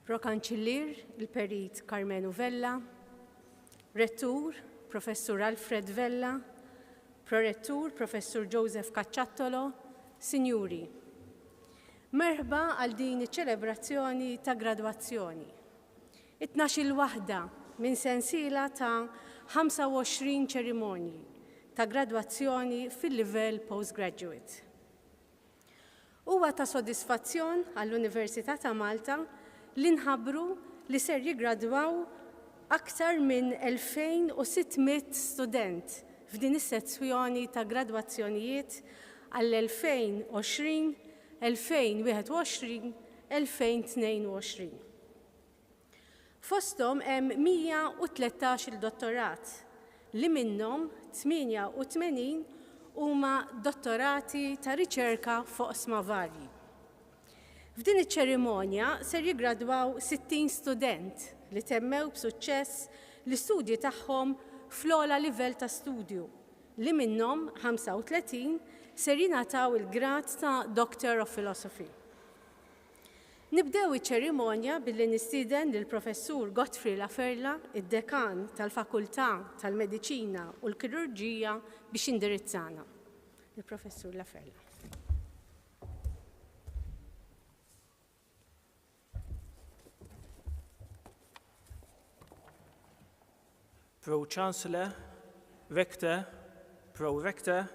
Pro-Kanċillier il-Perit Carmenu Vella, Rettur Professur Alfred Vella, Prorettur Professur Joseph Cacciattolo, Sinjuri. Merħba għal din iċ-ċelebrazzjoni ta' gradwazzjoni. 12 waħda minn sensiela ta' 25 ċerimonji ta' gradwazzjoni fil-livell postgraduate. Huwa ta' sodisfazzjon għall-Università ta' Malta li nħabbru li ser jiggradwaw aktar minn 2600 student f'din is-sezzjoni ta' gradwazzjonijiet għall-2020, 2021, 2022. Fosthom hemm 113 il-dottorat li minnhom 88 huma dottorati ta' riċerka fuq oqsma varji. F'din iċ-ċerimonja ser jiggradwaw 60 student li temmew b'suċċess l-istudji tagħhom fl-ogħla livell ta' studju li minnhom 35 ser jingħataw il-grad ta' Doctor of Philosophy. Nibdew iċ-ċerimonja billi nistieden lill-Professur Gottfried Laferla, id-Dekan tal-Fakultà tal-Mediċina u l-Kirurġija biex indirizzana. Il-Professur Laferla. Pro-Chancellor, Rector, Pro-Rector,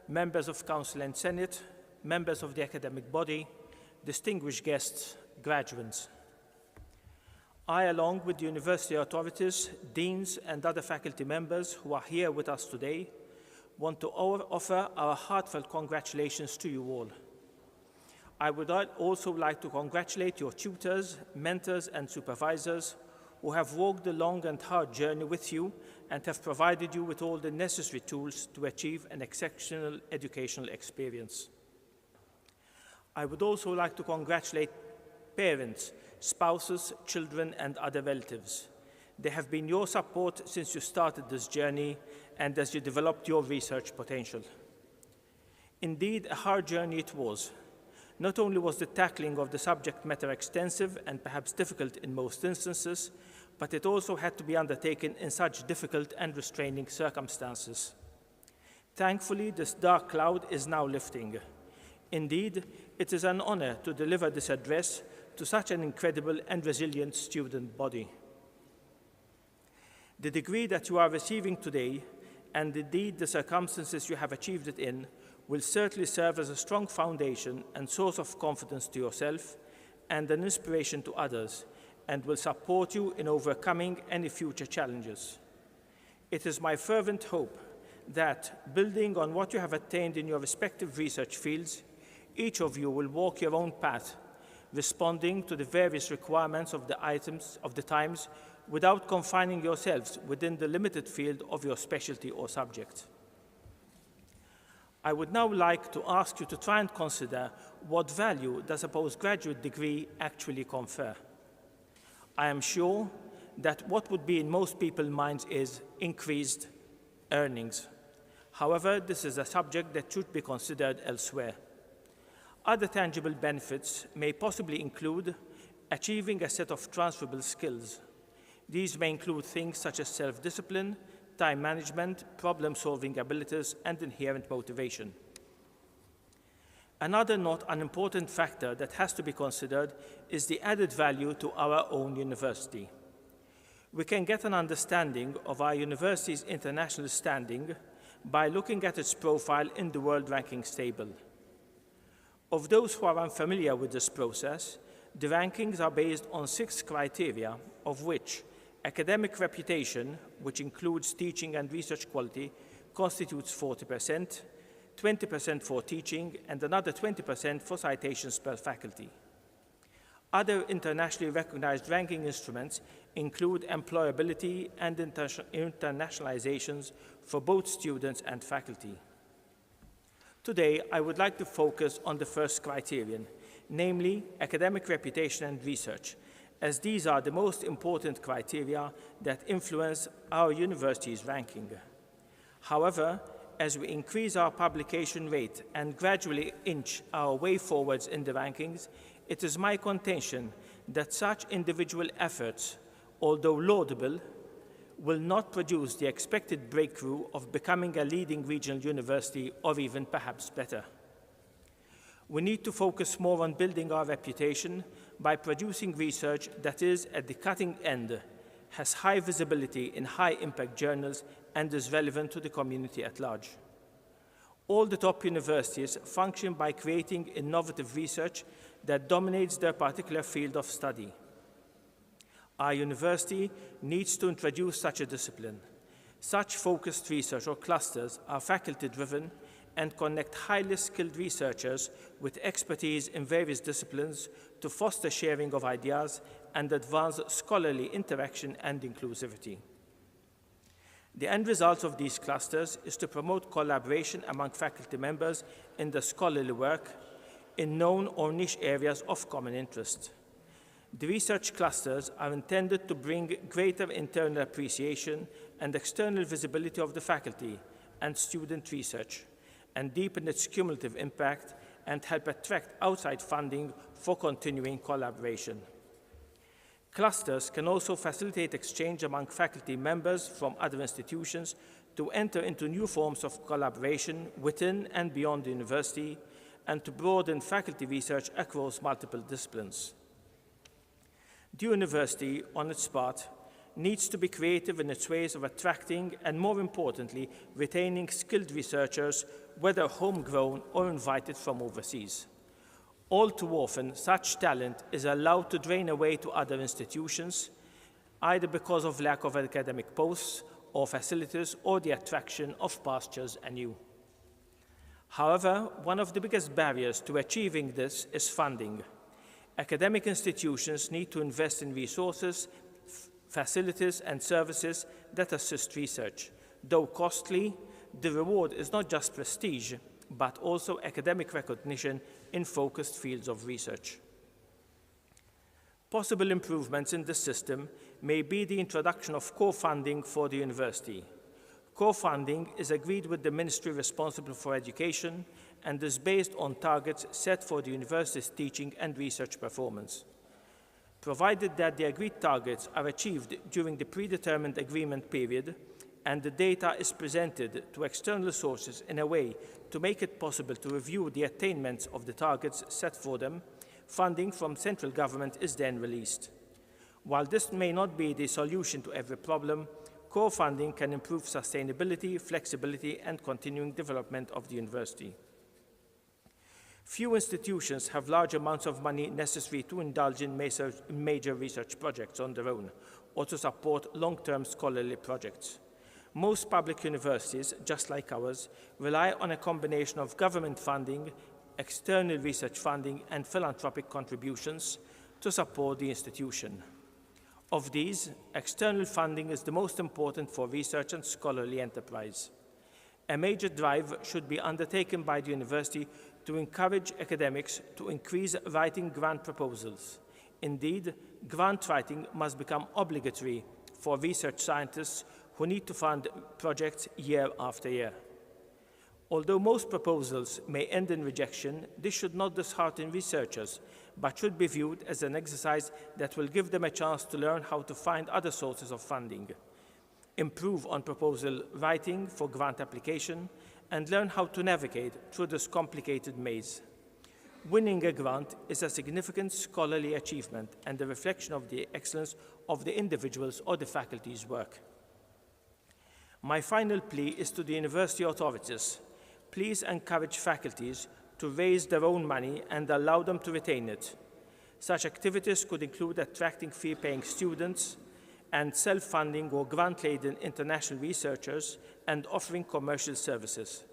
members of Council and Senate, members of the academic body, distinguished guests, graduates. I, along with the university authorities, deans, and other faculty members who are here with us today, want to offer our heartfelt congratulations to you all. I would also like to congratulate your tutors, mentors, and supervisors who have walked the long and hard journey with you and have provided you with all the necessary tools to achieve an exceptional educational experience. I would also like to congratulate parents, spouses, children, and other relatives. They have been your support since you started this journey and as you developed your research potential. Indeed, a hard journey it was. Not only was the tackling of the subject matter extensive and perhaps difficult in most instances, but it also had to be undertaken in such difficult and restraining circumstances. Thankfully, this dark cloud is now lifting. Indeed, it is an honor to deliver this address to such an incredible and resilient student body. The degree that you are receiving today, and indeed the circumstances you have achieved it in, will certainly serve as a strong foundation and source of confidence to yourself and an inspiration to others, and will support you in overcoming any future challenges. It is my fervent hope that, building on what you have attained in your respective research fields, each of you will walk your own path, responding to the various requirements of the times without confining yourselves within the limited field of your specialty or subject. I would now like to ask you to try and consider what value does a postgraduate degree actually confer. I am sure that what would be in most people's minds is increased earnings. However, this is a subject that should be considered elsewhere. Other tangible benefits may possibly include achieving a set of transferable skills. These may include things such as self-discipline, time management, problem-solving abilities, and inherent motivation. Another not unimportant factor that has to be considered is the added value to our own university. We can get an understanding of our university's international standing by looking at its profile in the World Rankings table. Of those who are unfamiliar with this process, the rankings are based on 6 criteria, of which academic reputation, which includes teaching and research quality, constitutes 40%, 20% for teaching, and another 20% for citations per faculty. Other internationally recognized ranking instruments include employability and internationalizations for both students and faculty. Today, I would like to focus on the first criterion, namely academic reputation and research, as these are the most important criteria that influence our university's ranking. However, as we increase our publication rate and gradually inch our way forwards in the rankings, it is my contention that such individual efforts, although laudable, will not produce the expected breakthrough of becoming a leading regional university or even perhaps better. We need to focus more on building our reputation by producing research that is at the cutting end, has high visibility in high-impact journals, and is relevant to the community at large. All the top universities function by creating innovative research that dominates their particular field of study. Our university needs to introduce such a discipline. Such focused research or clusters are faculty-driven and connect highly skilled researchers with expertise in various disciplines to foster sharing of ideas and advance scholarly interaction and inclusivity. The end result of these clusters is to promote collaboration among faculty members in the scholarly work in known or niche areas of common interest. The research clusters are intended to bring greater internal appreciation and external visibility of the faculty and student research, and deepen its cumulative impact and help attract outside funding for continuing collaboration. Clusters can also facilitate exchange among faculty members from other institutions to enter into new forms of collaboration within and beyond the university and to broaden faculty research across multiple disciplines. The university, on its part, needs to be creative in its ways of attracting and, more importantly, retaining skilled researchers, whether homegrown or invited from overseas. All too often, such talent is allowed to drain away to other institutions, either because of lack of academic posts or facilities or the attraction of pastures anew. However, one of the biggest barriers to achieving this is funding. Academic institutions need to invest in resources, facilities, and services that assist research. Though costly, the reward is not just prestige, but also academic recognition in focused fields of research. Possible improvements in the system may be the introduction of co-funding for the university. Co-funding is agreed with the ministry responsible for education and is based on targets set for the university's teaching and research performance. Provided that the agreed targets are achieved during the predetermined agreement period and the data is presented to external sources in a way to make it possible to review the attainments of the targets set for them, funding from central government is then released. While this may not be the solution to every problem, co-funding can improve sustainability, flexibility, and continuing development of the university. Few institutions have large amounts of money necessary to indulge in major research projects on their own or to support long-term scholarly projects. Most public universities, just like ours, rely on a combination of government funding, external research funding, and philanthropic contributions to support the institution. Of these, external funding is the most important for research and scholarly enterprise. A major drive should be undertaken by the university to encourage academics to increase writing grant proposals. Indeed, grant writing must become obligatory for research scientists who need to fund projects year after year. Although most proposals may end in rejection, this should not dishearten researchers, but should be viewed as an exercise that will give them a chance to learn how to find other sources of funding, improve on proposal writing for grant application, and learn how to navigate through this complicated maze. Winning a grant is a significant scholarly achievement and a reflection of the excellence of the individual's or the faculty's work. My final plea is to the university authorities. Please encourage faculties to raise their own money and allow them to retain it. Such activities could include attracting fee-paying students and self-funding or grant-laden international researchers and offering commercial services.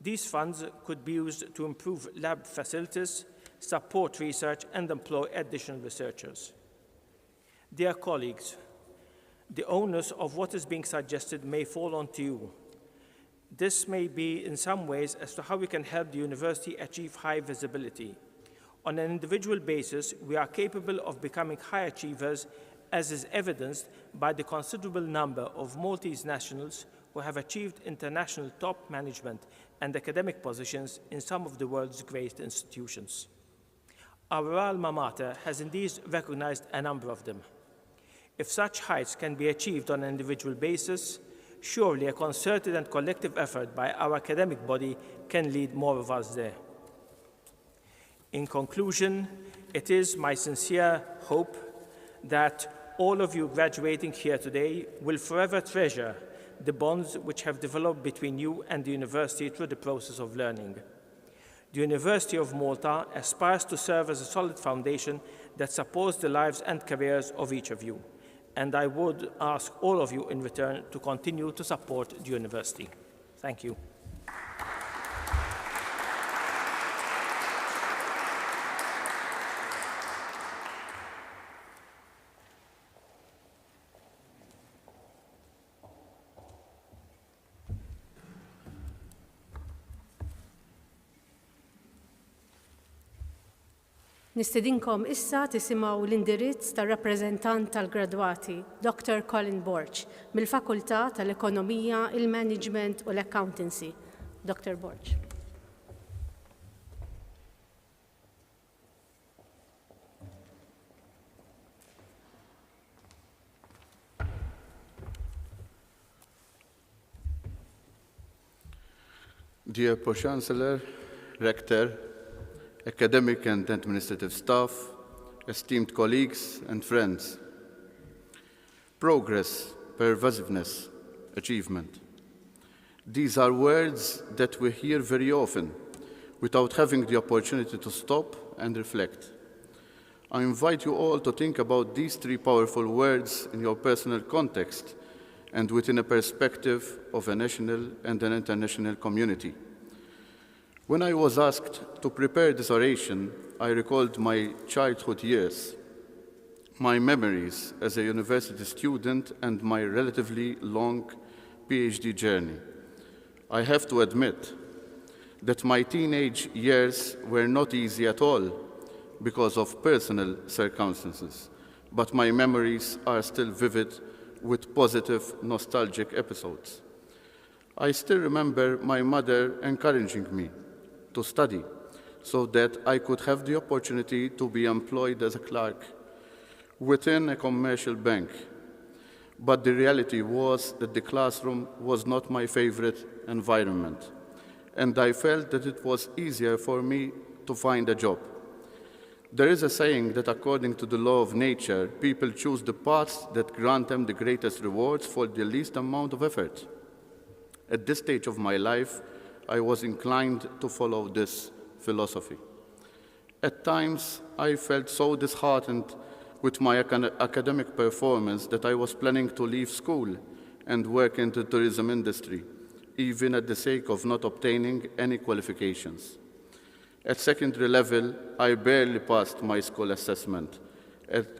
These funds could be used to improve lab facilities, support research, and employ additional researchers. Dear colleagues, the onus of what is being suggested may fall onto you. This may be in some ways as to how we can help the university achieve high visibility. On an individual basis, we are capable of becoming high achievers, as is evidenced by the considerable number of Maltese nationals who have achieved international top management and academic positions in some of the world's great institutions. Our alma mater has indeed recognized a number of them. If such heights can be achieved on an individual basis, surely a concerted and collective effort by our academic body can lead more of us there. In conclusion, it is my sincere hope that all of you graduating here today will forever treasure the bonds which have developed between you and the university through the process of learning. The University of Malta aspires to serve as a solid foundation that supports the lives and careers of each of you, and I would ask all of you in return to continue to support the university. Thank you. Nistedinkom issa tisimgħu l-indirizz tar-rappreżentant tal-gradwati, Dr. Colin Borch, mill-Fakultà tal-Ekonomija, il-Management u l-Accountancy. Dr. Borch. Dear Pro-Chancellor, Rector, academic and administrative staff, esteemed colleagues and friends. Progress, pervasiveness, achievement. These are words that we hear very often without having the opportunity to stop and reflect. I invite you all to think about these three powerful words in your personal context and within a perspective of a national and an international community. When I was asked to prepare this oration, I recalled my childhood years, my memories as a university student, and my relatively long PhD journey. I have to admit that my teenage years were not easy at all because of personal circumstances, but my memories are still vivid with positive, nostalgic episodes. I still remember my mother encouraging me to study so that I could have the opportunity to be employed as a clerk within a commercial bank. But the reality was that the classroom was not my favorite environment, and I felt that it was easier for me to find a job. There is a saying that according to the law of nature, people choose the paths that grant them the greatest rewards for the least amount of effort. At this stage of my life, I was inclined to follow this philosophy. At times, I felt so disheartened with my academic performance that I was planning to leave school and work in the tourism industry, even at the sake of not obtaining any qualifications. At secondary level, I barely passed my school assessment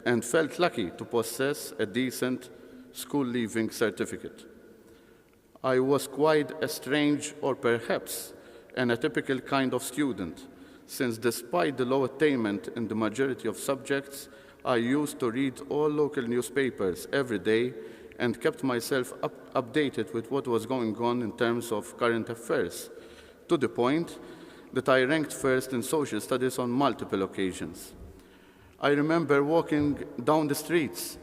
and felt lucky to possess a decent school-leaving certificate. I was quite a strange, or perhaps an atypical kind of student, since despite the low attainment in the majority of subjects, I used to read all local newspapers every day and kept myself updated with what was going on in terms of current affairs, to the point that I ranked first in social studies on multiple occasions. I remember walking down the streets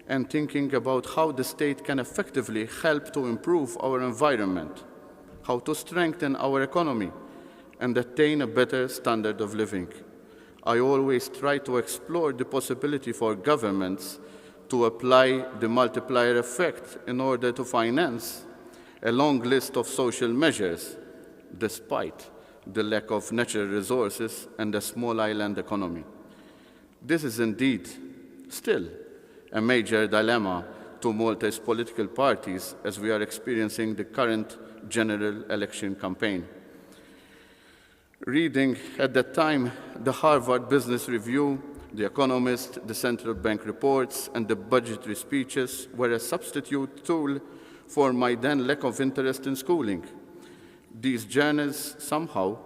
and thinking about how the state can effectively help to improve our environment, how to strengthen our economy, and attain a better standard of living. I always try to explore the possibility for governments to apply the multiplier effect in order to finance a long list of social measures, despite the lack of natural resources and a small island economy. This is indeed still a major dilemma to Malta's political parties as we are experiencing the current general election campaign. Reading at that time the Harvard Business Review, The Economist, the central bank reports, and the budgetary speeches were a substitute tool for my then lack of interest in schooling. These journals somehow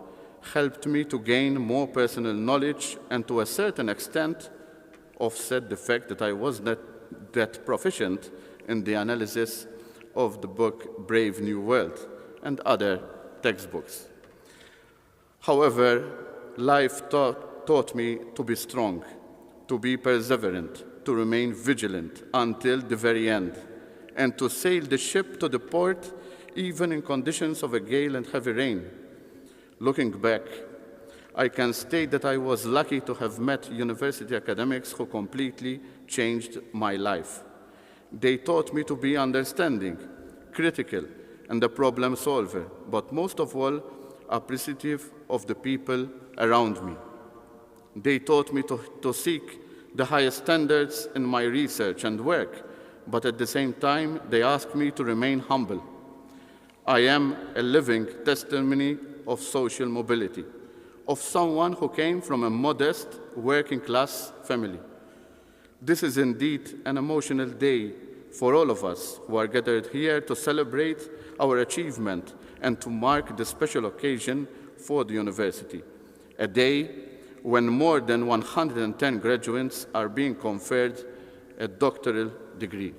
helped me to gain more personal knowledge and to a certain extent offset the fact that I was not that proficient in the analysis of the book Brave New World and other textbooks. However, life taught me to be strong, to be perseverant, to remain vigilant until the very end, and to sail the ship to the port even in conditions of a gale and heavy rain. Looking back, I can state that I was lucky to have met university academics who completely changed my life. They taught me to be understanding, critical, and a problem solver, but most of all, appreciative of the people around me. They taught me to seek the highest standards in my research and work, but at the same time, they asked me to remain humble. I am a living testimony of social mobility, of someone who came from a modest working-class family. This is indeed an emotional day for all of us who are gathered here to celebrate our achievement and to mark the special occasion for the university, a day when more than 110 graduates are being conferred a doctoral degree.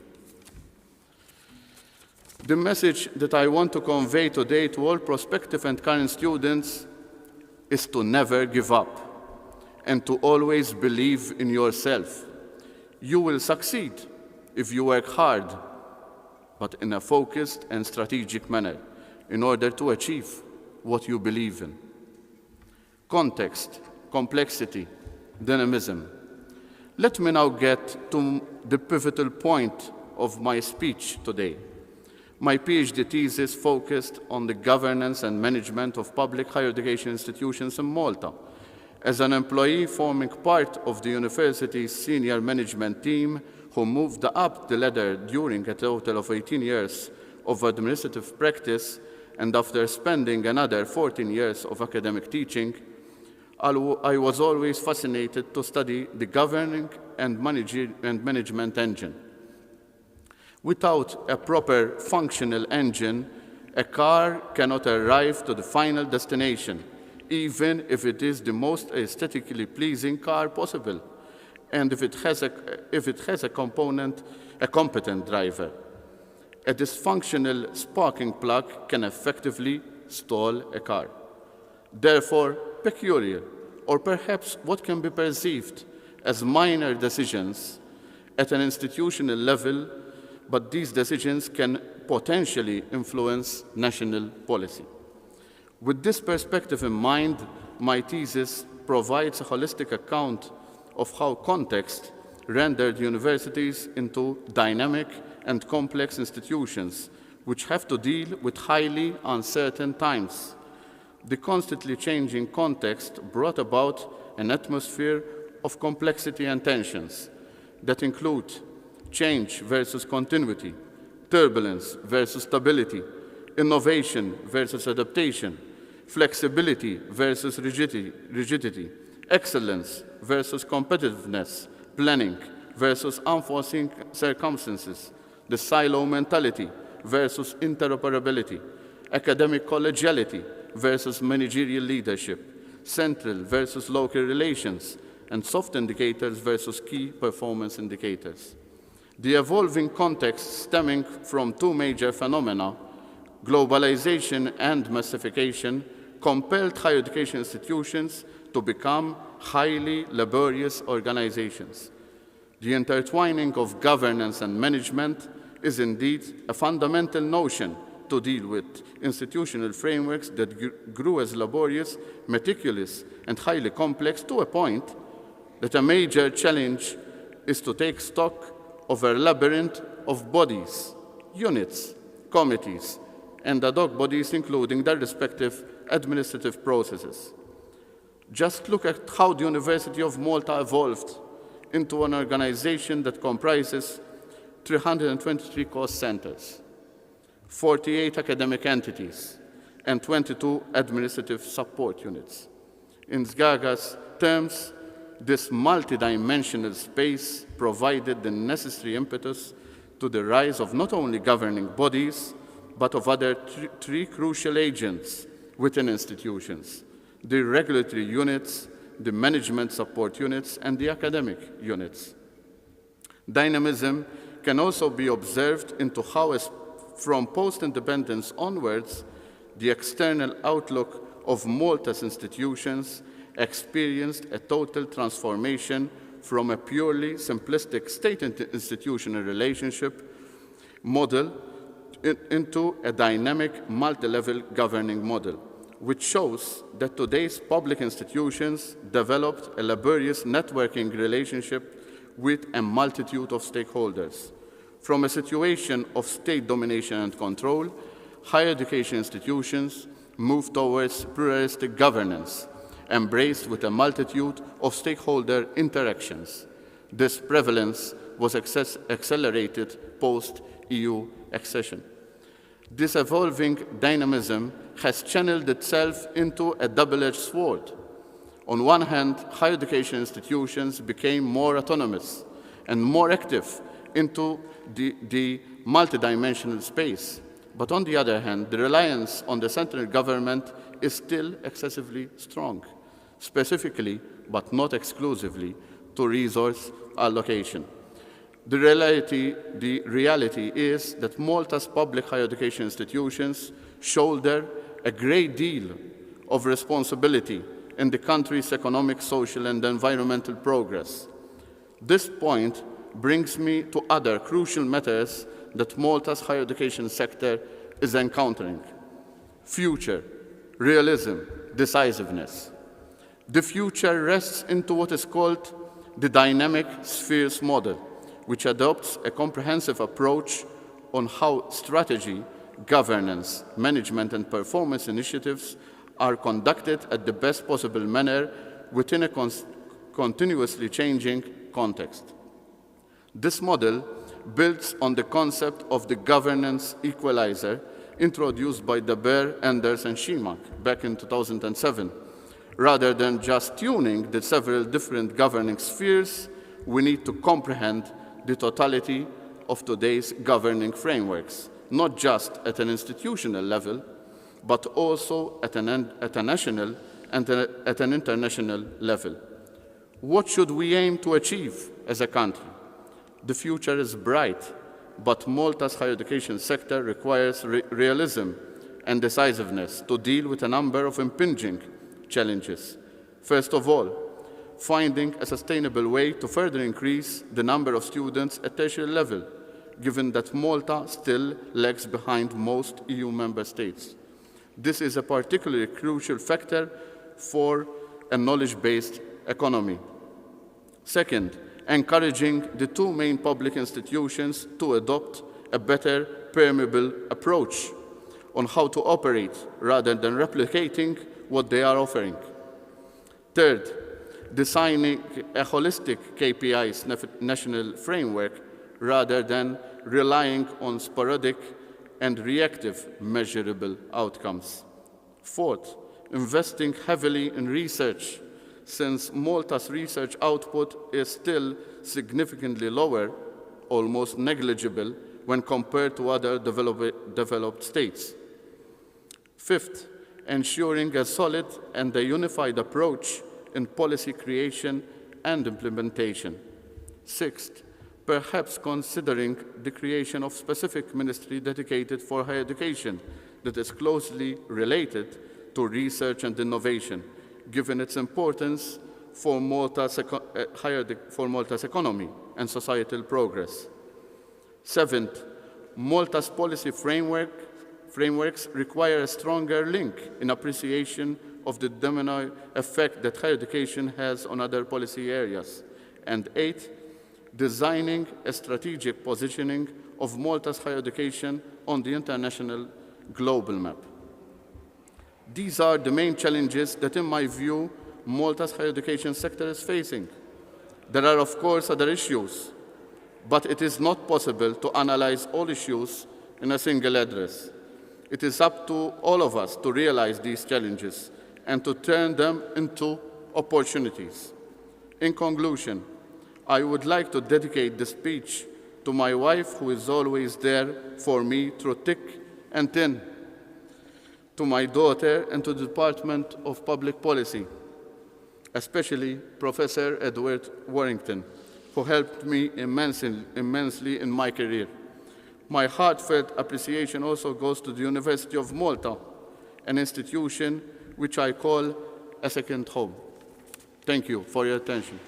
The message that I want to convey today to all prospective and current students is to never give up and to always believe in yourself. You will succeed if you work hard, but in a focused and strategic manner in order to achieve what you believe in. Context, complexity, dynamism. Let me now get to the pivotal point of my speech today. My PhD thesis focused on the governance and management of public higher education institutions in Malta. As an employee forming part of the university's senior management team who moved up the ladder during a total of 18 years of administrative practice, and after spending another 14 years of academic teaching, I was always fascinated to study the governing and management engine. Without a proper functional engine, a car cannot arrive to the final destination, even if it is the most aesthetically pleasing car possible, and if it has a competent driver. A dysfunctional sparking plug can effectively stall a car. Therefore, peculiar, or perhaps what can be perceived as minor decisions at an institutional level, but these decisions can potentially influence national policy. With this perspective in mind, my thesis provides a holistic account of how context rendered universities into dynamic and complex institutions which have to deal with highly uncertain times. The constantly changing context brought about an atmosphere of complexity and tensions that include change versus continuity, turbulence versus stability, innovation versus adaptation, flexibility versus rigidity, excellence versus competitiveness, planning versus unforeseen circumstances, the silo mentality versus interoperability, academic collegiality versus managerial leadership, central versus local relations, and soft indicators versus key performance indicators. The evolving context stemming from two major phenomena, globalization and massification, compelled higher education institutions to become highly laborious organizations. The intertwining of governance and management is indeed a fundamental notion to deal with institutional frameworks that grew as laborious, meticulous, and highly complex to a point that a major challenge is to take stock of a labyrinth of bodies, units, committees, and ad hoc bodies, including their respective administrative processes. Just look at how the University of Malta evolved into an organization that comprises 323 course centers, 48 academic entities, and 22 administrative support units. In Zgaga's terms, this multidimensional space provided the necessary impetus to the rise of not only governing bodies, but of other three crucial agents within institutions: the regulatory units, the management support units, and the academic units. Dynamism can also be observed into how a from post-independence onwards, the external outlook of Malta's institutions experienced a total transformation from a purely simplistic state-institutional relationship model into a dynamic multi-level governing model, which shows that today's public institutions developed a laborious networking relationship with a multitude of stakeholders. From a situation of state domination and control, higher education institutions moved towards pluralistic governance, embraced with a multitude of stakeholder interactions. This prevalence was accelerated post-EU accession. This evolving dynamism has channeled itself into a double-edged sword. On one hand, higher education institutions became more autonomous and more active into the multidimensional space. But on the other hand, the reliance on the central government is still excessively strong, specifically, but not exclusively, to resource allocation. The reality is that Malta's public higher education institutions shoulder a great deal of responsibility in the country's economic, social, and environmental progress. This point brings me to other crucial matters that Malta's higher education sector is encountering: future, realism, decisiveness. The future rests into what is called the dynamic spheres model, which adopts a comprehensive approach on how strategy, governance, management, and performance initiatives are conducted at the best possible manner within a continuously changing context. This model builds on the concept of the governance equalizer introduced by De Beer, Enders, and Schimak back in 2007. Rather than just tuning the several different governing spheres, we need to comprehend the totality of today's governing frameworks, not just at an institutional level, but also at a national and at an international level. What should we aim to achieve as a country? The future is bright, but Malta's higher education sector requires realism and decisiveness to deal with a number of impinging challenges. First of all, finding a sustainable way to further increase the number of students at tertiary level, given that Malta still lags behind most EU member states. This is a particularly crucial factor for a knowledge-based economy. Second, encouraging the two main public institutions to adopt a better permeable approach on how to operate rather than replicating what they are offering. Third, designing a holistic KPIs national framework rather than relying on sporadic and reactive measurable outcomes. Fourth, investing heavily in research, since Malta's research output is still significantly lower, almost negligible, when compared to other developed states. Fifth, ensuring a solid and a unified approach in policy creation and implementation. Sixth, perhaps considering the creation of specific ministry dedicated for higher education that is closely related to research and innovation, given its importance for Malta's economy and societal progress. Seventh, Malta's policy frameworks require a stronger link in appreciation of the domino effect that higher education has on other policy areas. And eighth, designing a strategic positioning of Malta's higher education on the international global map. These are the main challenges that, in my view, Malta's higher education sector is facing. There are, of course, other issues, but it is not possible to analyze all issues in a single address. It is up to all of us to realize these challenges and to turn them into opportunities. In conclusion, I would like to dedicate this speech to my wife, who is always there for me through thick and thin, to my daughter, and to the Department of Public Policy, especially Professor Edward Warrington, who helped me immensely in my career. My heartfelt appreciation also goes to the University of Malta, an institution which I call a second home. Thank you for your attention.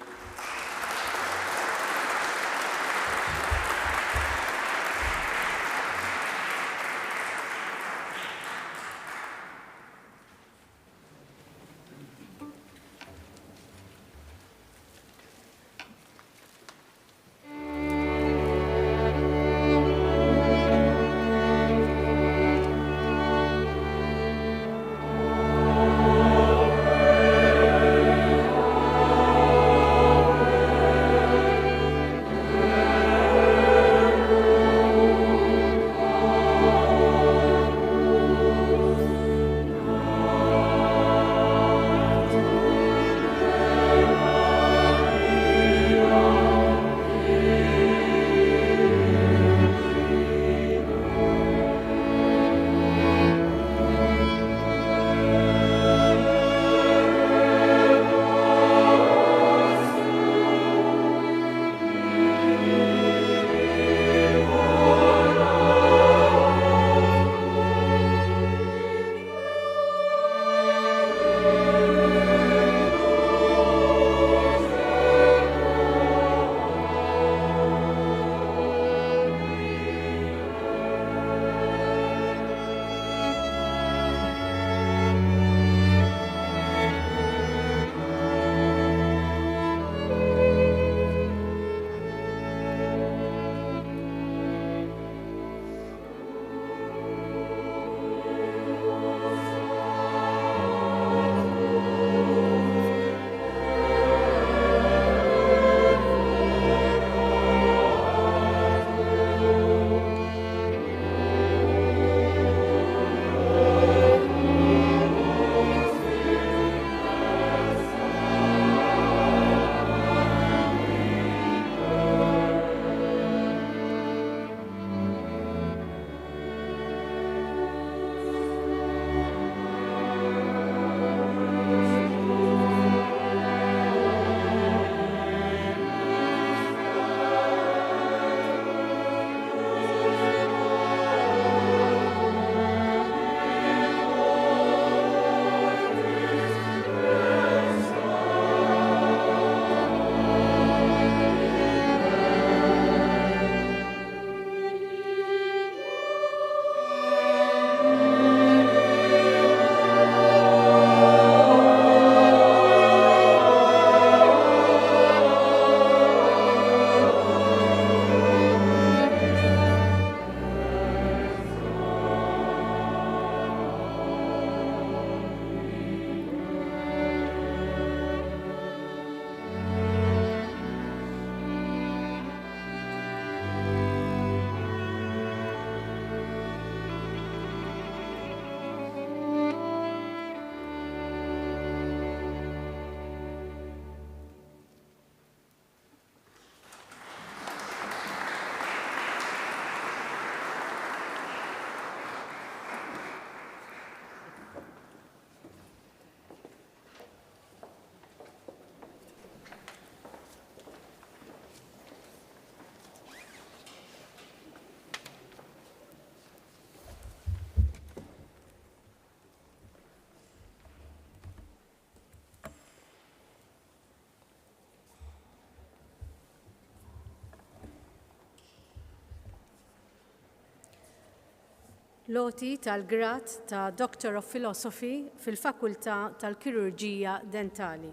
Loti tal-grad ta' Doctor of Philosophy fil-Fakultà tal-Kirurġija Dentali.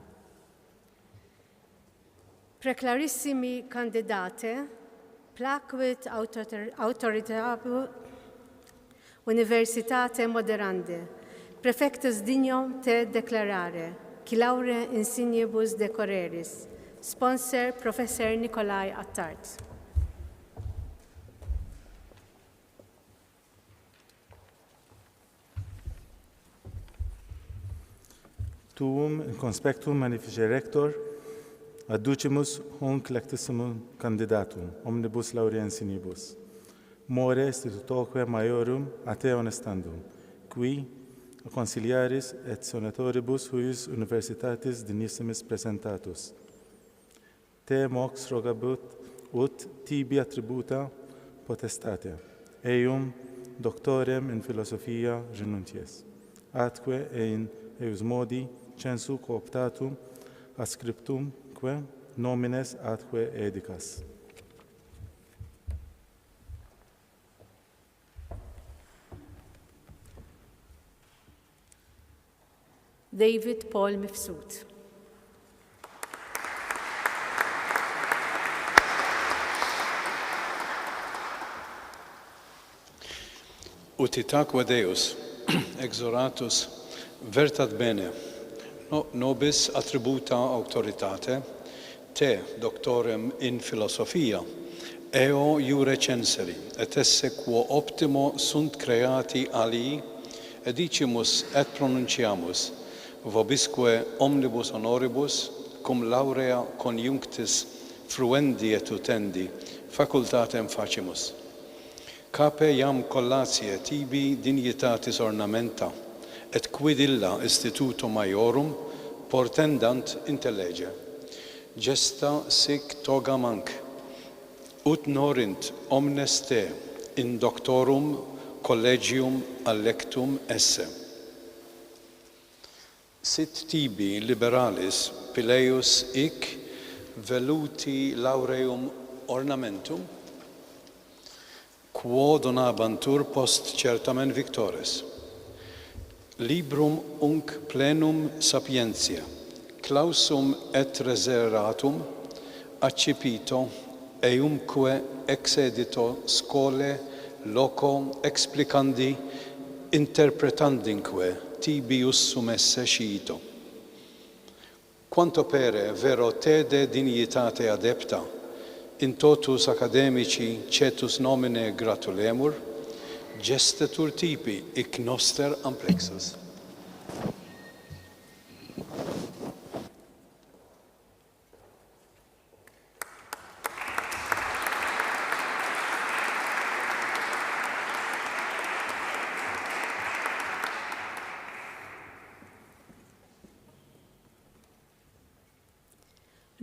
Preclarissimi candidate, plaquit autoritabu Universitate Moderande, prefectus dignum te declarare, qui laure insignibus decoreris, sponsor Professor Nikolai Attart. Tuum in conspectum magnifice rector, adducimus hunc lectissimum candidatum, omnibus laurea insignibus. More institutoque maiorum a te honestandum, qui conciliaris et senatoribus huius universitatis dignissimis presentatus. Te mox rogabut ut tibi attributa potestate, eum doctorem in filosofia renunties, atque in eius modi censu cooptatum a scriptumque nomines atque edicas. David Paul Mifsud. Utitaque Deus, exoratus, vertat bene, nobis attributa auctoritate, te, doctorem in philosophia, eo iure censeri, et esse quo optimo sunt creati alii, edicimus et pronunciamus, vobisque omnibus honoribus, cum laurea conjunctis fruendi et utendi, facultatem facimus. Cape iam collatie tibi dignitatis ornamenta, et quid illa instituto maiorum portendant intellege. Gesta sic toga manc, ut norint omnes te in doctorum collegium allectum esse. Sit tibi liberalis pileus hic veluti laureum ornamentum, quo donabantur post certamen victores. Librum unc plenum sapientia, clausum et reservatum, accipito, eumque exedito scole loco explicandi, interpretandinque tibius sum esse scito. Quanto pere vero tede dignitate adepta, in totus academici cetus nomine gratulemur, gestatur tipi hic noster amplexus.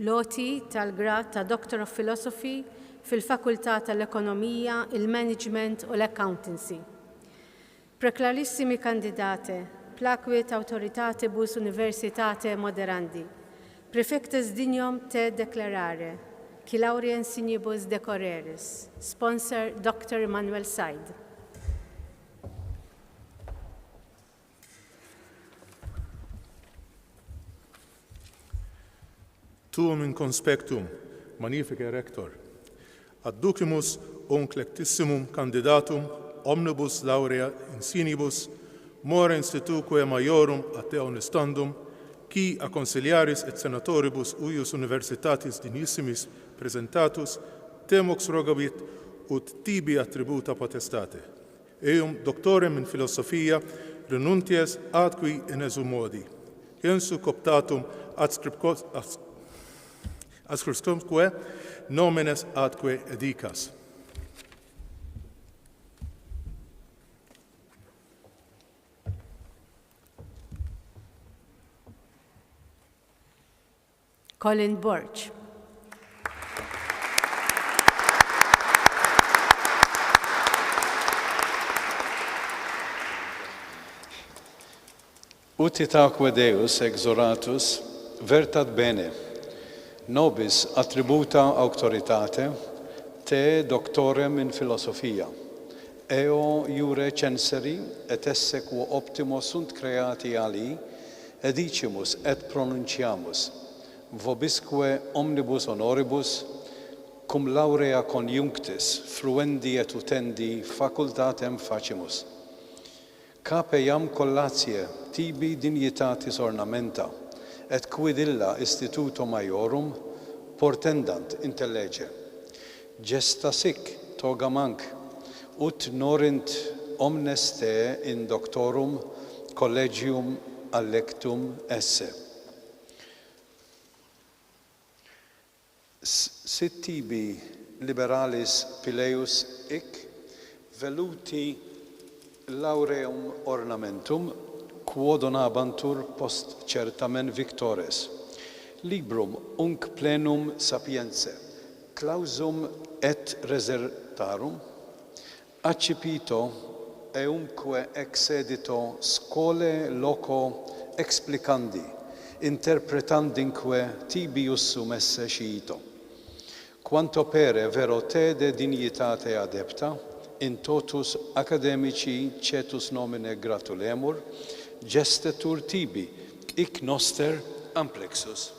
Loti tal-grad ta' Doctor of Philosophy fil-Fakultà tal-Ekonomija, il-Management u l-Accountancy. Preclarissimi candidate, placuit autoritatibus universitate moderandi, prefectus dignum te declarare, qui laurea insignibus decoreris, sponsor Dr. Emmanuel Said. Tuum in conspectum, magnifice rector, adducimus unclectissimum candidatum omnibus laurea insinibus, more instituque maiorum a te honestandum, qui a consiliaris et senatoribus uius universitatis dignissimis presentatus, temox rogabit ut tibi attributa potestate. Eum doctorem in philosophia renunties atqui in esu modi, censu cooptatum adscriptumque nomines atque edicas. Colin Borch. Utitaque Deus exoratus, vertat bene, nobis attributa auctoritate, te doctorem in philosophia, eo iure censeri, et esse quo optimo sunt creati alii, edicimus et pronunciamus, vobisque omnibus honoribus, cum laurea conjunctis, fruendi et utendi, facultatem facimus. Cape iam collatie tibi dignitatis ornamenta, et quid illa instituto maiorum portendant intellege. Gesta sic toga manc, ut norint omnes te in doctorum collegium allectum esse. Sit tibi liberalis pileus hic veluti laureum ornamentum, quo donabantur post certamen victores. Librum unc plenum sapiense, clausum et resertarum, Accipito eumque exedito scole loco explicandi, interpretandinque tibius sum esse scito. Quanto pere vero te de dignitate adepta, in totus academici cetus nomine gratulemur, gestetur tibi, hic noster amplexus.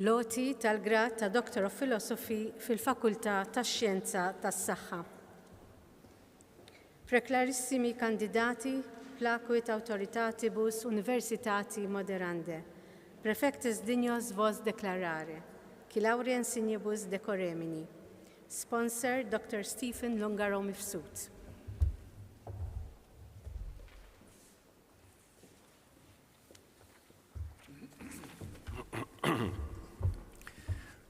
Loti tal-grad ta' Doctor of Philosophy fil-Fakultà tax-Xjenza tas-Saħħa. Preklarissimi kandidati, placuit autoritatibus universitati moderande, prefectus dignos vos declarare, qui laurea insignibus de Ceremonies. Sponsor Dr. Stephen Lungaro Mifsud.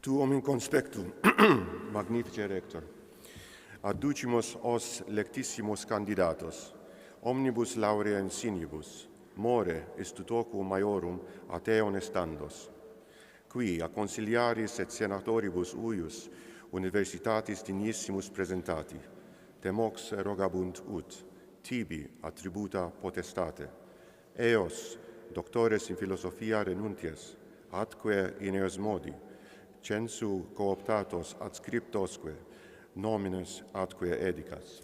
Tuum in conspectum, magnifice rector, adducimus os lectissimus candidatos, omnibus laurea insignibus, more istutoque maiorum a te honestandos, qui a consiliaris et senatoribus uius universitatis dignissimus presentati, temox rogabunt ut, tibi attributa potestate, eos, doctores in philosophia renunties, atque in eos modi, censu cooptatos adscriptosque, nomines atque edicas.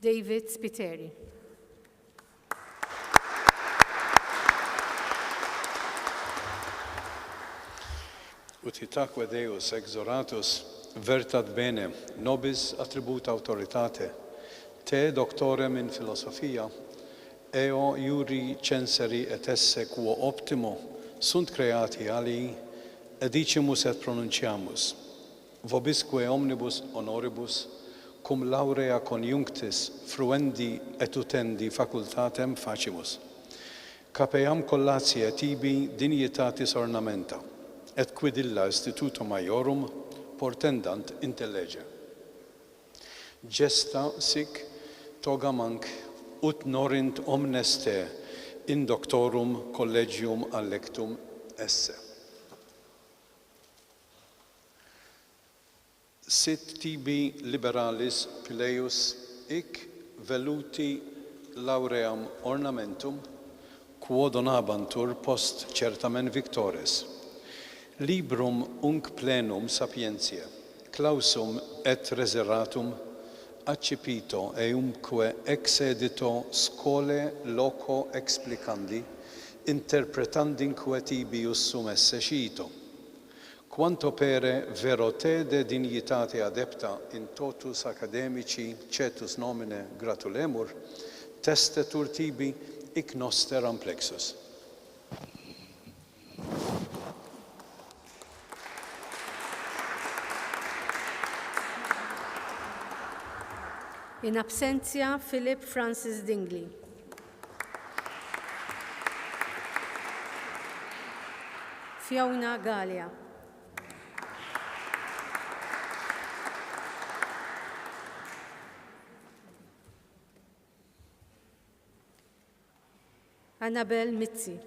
David Spiteri. Ut itaque Deus exoratus vertat bene, nobis attributa autoritate, te doctorem in philosophia, eo iuri censeri et esse quo optimo sunt creati alii, edicimus et pronunciamus, vobisque omnibus honoribus, cum laurea conjunctis fruendi et utendi facultatem facimus. Capeam collatie tibi dignitatis ornamenta, et quid illa instituto maiorum portendant intellege. Gesta sic togamanc ut norint omnes te in doctorum collegium allectum esse. Sit tibi liberalis pileus hic veluti lauream ornamentum, quo donabantur post certamen victores. Librum unc plenum sapientiae, clausum et reserratum, accipito eumque exedito scole loco explicandi, interpretandinque tibius sum esse scito. Quanto pere vero te de dignitate adepta in totus academici cetus nomine gratulemur, testetur tibi hic noster amplexus. In absentia, Philip Francis Dingley. Fiona Galia. Annabelle Mitzi.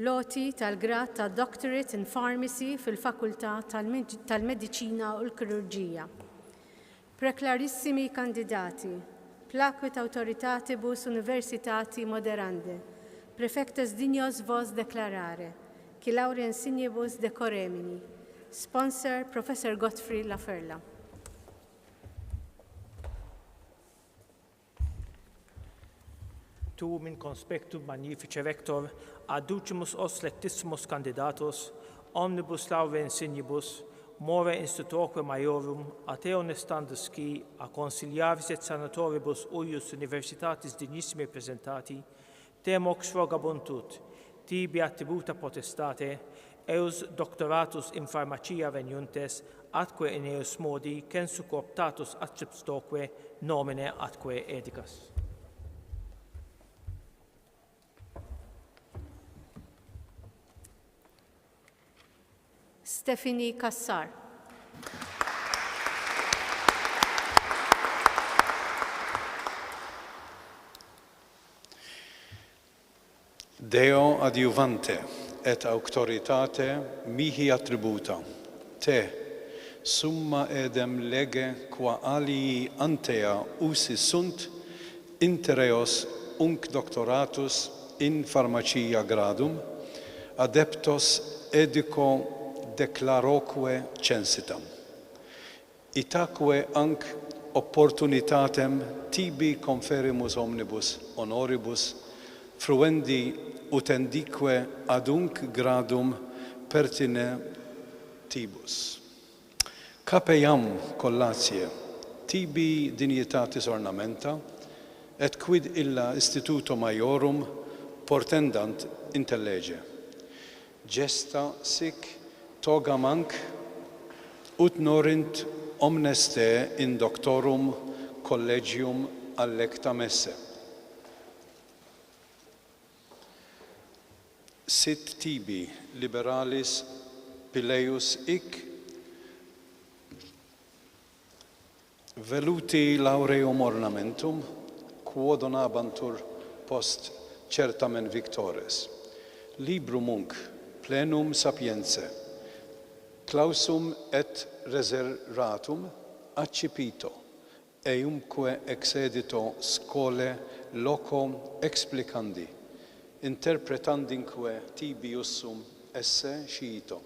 Loti tal-grad ta' Doctorate in Pharmacy fil-Fakultà tal-Mediċina u l-Kirurġija. Preklarissimi kandidati, placuit autoritatibus universitati moderande, prefectus dignos vos declarare, qui laurea insignibus de Ceremonies. Sponsor Professor Godfrey Laferla. Tu min conspectum magnifice rector, adducimus os lectissimus candidatus, omnibus laurea insignibus, more institutoque maiorum, a te honestandus qui, a consiliaris et senatoribus uius universitatis dignissimi presentati, te mox rogabunt ut, tibi attributa potestate, eus doctoratus in pharmacia veniuntes, atque in eus modi censu cooptatus acceptoque nomine atque edicas. Stephanie Kassar. Deo adiuvante et auctoritate mihi attributa, te, summa edem lege qua alii antea usi sunt, intereos unc doctoratus in pharmacia gradum, adeptos edico declaroque censitam. Itaque anc opportunitatem tibi conferimus omnibus honoribus, fruendi utendique adunc gradum pertine tibus. Capeiam collatie tibi dignitatis ornamenta, et quid illa instituto maiorum portendant intellege. Gesta sic togam anc ut norint omnes te in doctorum collegium allectam esse. Sit tibi liberalis pileus hic veluti laureum ornamentum quo donabantur post certamen victores. Librum unc plenum sapientiae clausum et reservatum accipito eumque exedito scholae loco explicandi interpretandinque tibiussum esse scito.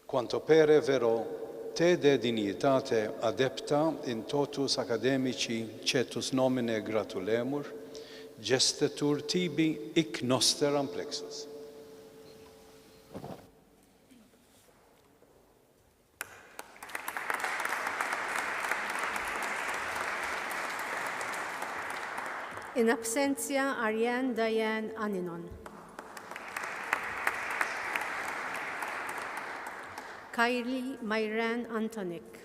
Quanto pere vero te de dignitate adepta in totus academici cetus nomine gratulemur, gestetur tibi hic noster amplexus. In absentia Ariane Diane Aninon. Kylie Myran Antonik.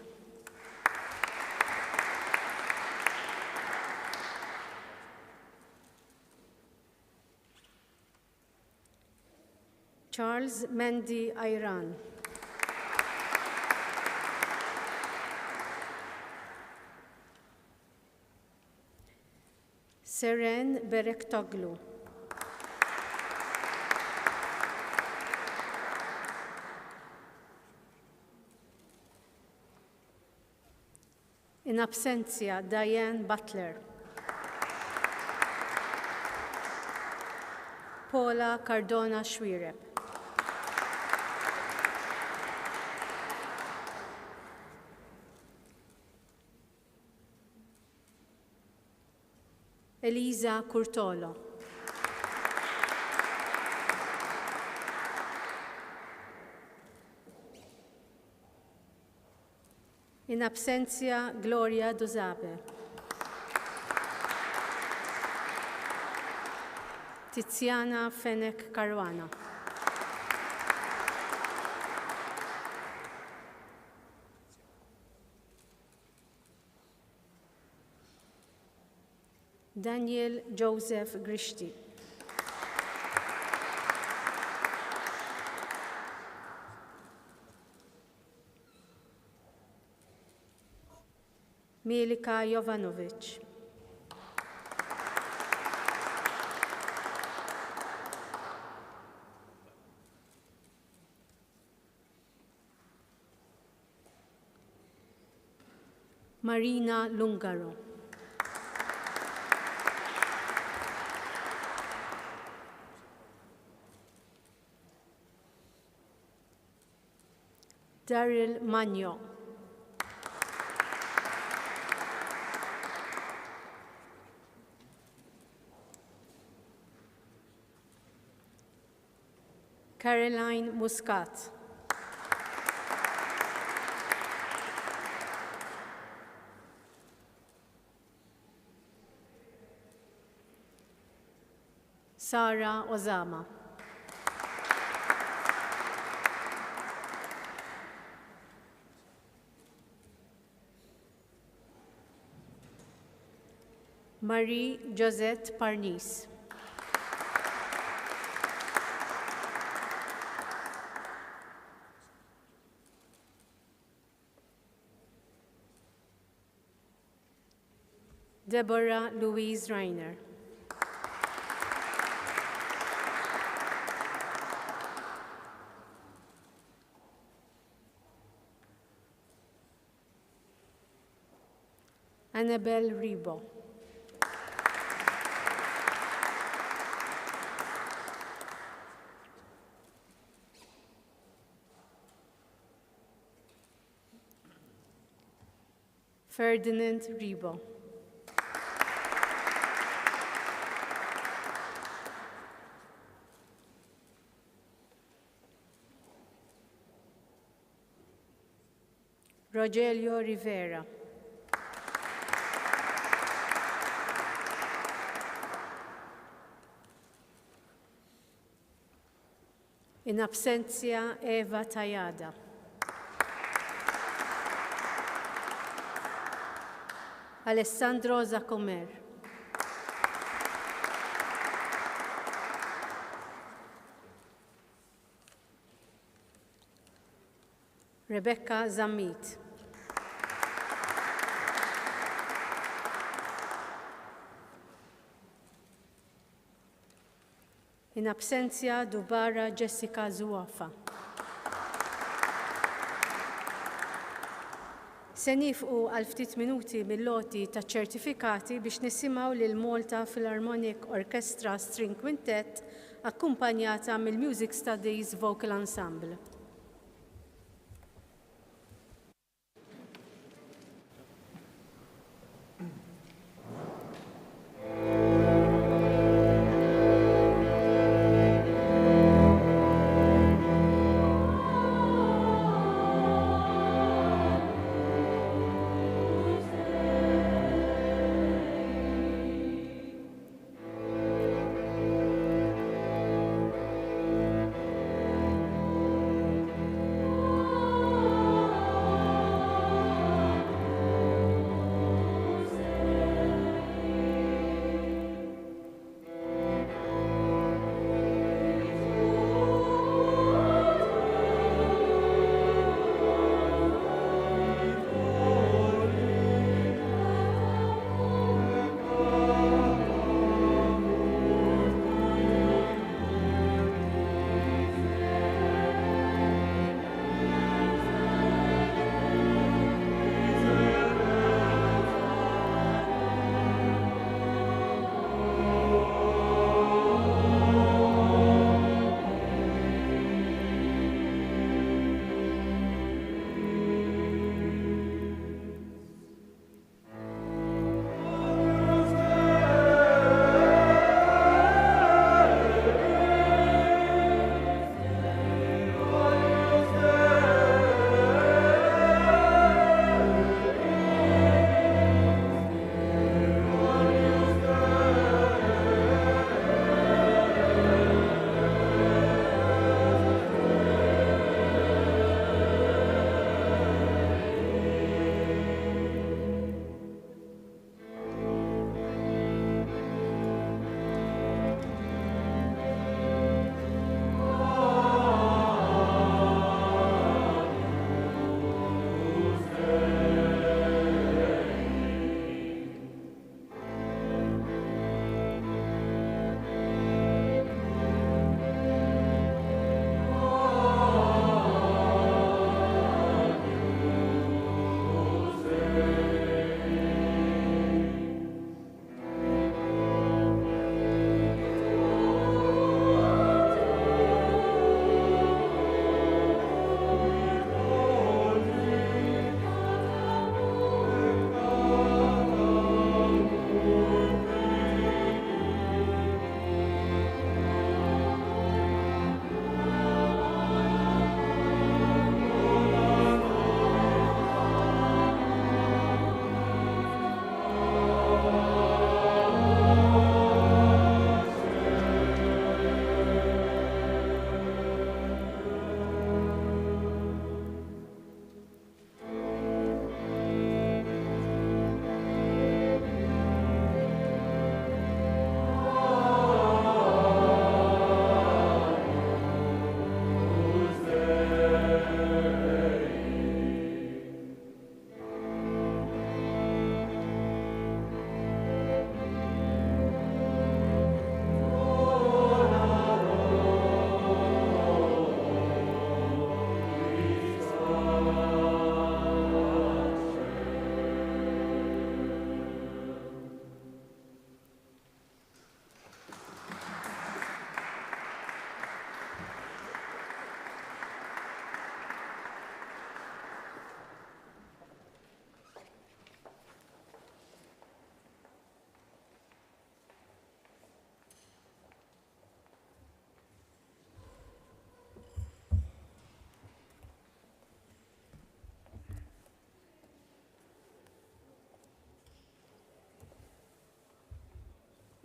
Charles Mendy Iran. Seren Berektoglu. In absentia, Diane Butler. Paula Cardona Schwirep. Elisa Curtolo. In absentia, Gloria Dozabe. Tiziana Fenech Caruana. Daniel Joseph Grishti. Milika Jovanovic. Marina Lungaro. Daryl Magno. Caroline Muscat. Sarah Ozama. Marie Josette Parnis. Deborah Louise Reiner. Annabelle Rebo. Ferdinand Rebo. Rogelio Rivera. In absentia, Eva Tayada. Alessandro Zacomer. Rebecca Zamit. In absentia, Dubara Jessica Zuafa. Se nifqu għal ftit minuti mill-loti ta' ċertifikati biex nisimgħu lil Malta Philharmonic Orchestra String Quintet akkumpanjata mill-Music Studies Vocal Ensemble.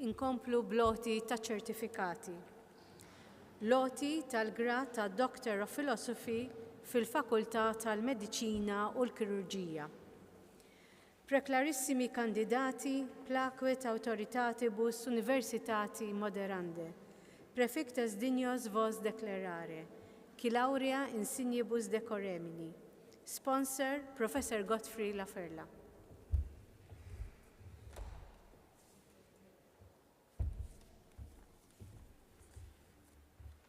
Inkomplu bloti ta' ċertifikati. Loti tal-grad ta' Doctor of Philosophy fil-Fakultà tal-Mediċina u l-Kirurġija. Preklarissimi kandidati plakwet autoritatibus universitati moderande. Prefictus dignos vos declarare. Qui laurea insignibus decoremini. Sponsor, Professor Godfrey Laferla.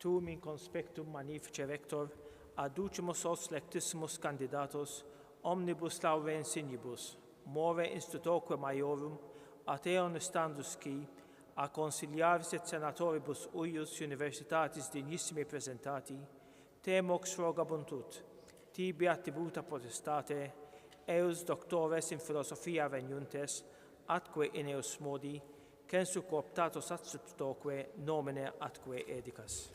Tuum in conspectum magnifice rector, adducimus os lectissimus candidatus, omnibus laurea insignibus, more institutoque maiorum, ateon standus qui, a consiliaris et senatoribus uius universitatis dignissimi presentati, temox rogabuntur, tibi attributa potestate, eus doctores in philosophia veniuntes, atque in eus modi, censu cooptatus atstitutoque nomine atque edicas.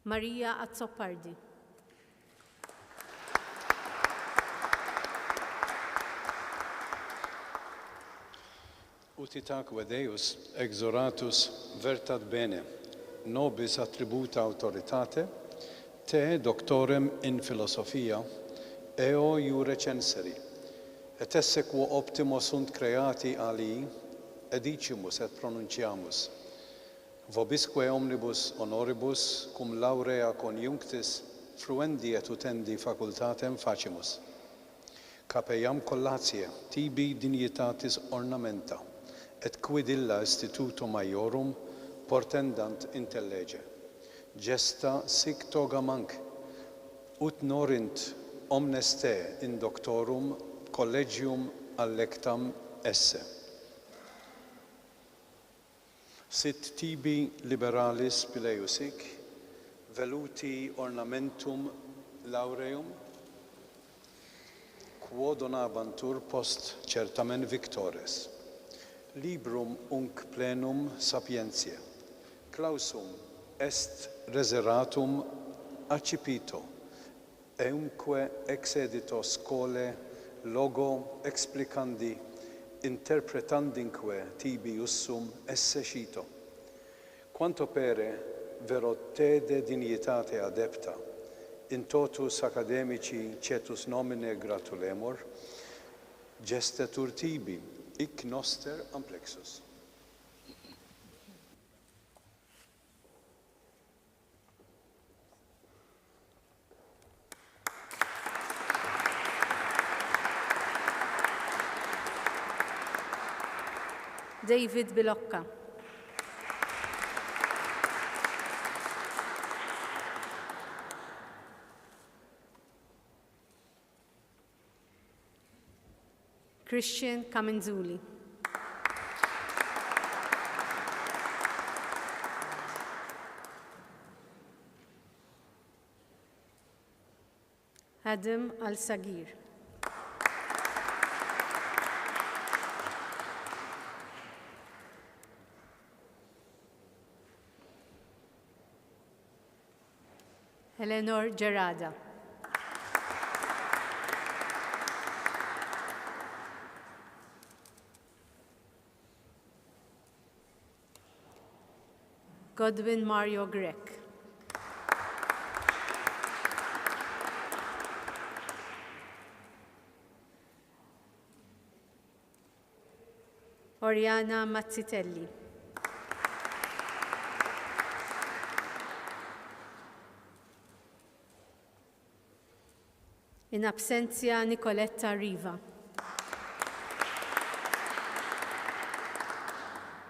Maria Azzopardi. Utitaque Deus exoratus vertat bene, nobis attributa autoritate, te doctorem in philosophia, eo iure censeri, et esse quo optimo sunt creati alii, edicimus et pronunciamus. Vobisque omnibus honoribus, cum laurea conjunctis, fluendi et utendi facultatem facimus. Capeiam collatie, tibi dignitatis ornamenta, et quid illa instituto maiorum portendant intellege. Gesta sic toga manc, ut norint omnes te in doctorum collegium allectam esse. Sit tibi liberalis pileusic, veluti ornamentum laureum, quo donabantur post certamen victores. Librum unc plenum sapientiae, clausum est reseratum accipito, eumque exedito scholae logo explicandi interpretandinque tibi ussum esse scito. Quanto pere vero te de dignitate adepta, in totus academici cetus nomine gratulemur, gestetur tibi, hic noster amplexus. David Bilocca. Christian Kamenzuli. Adam Al-Sagir. Eleanor Gerada. Godwin Mario Grech. Oriana Mazzitelli. In absentia Nicoletta Riva.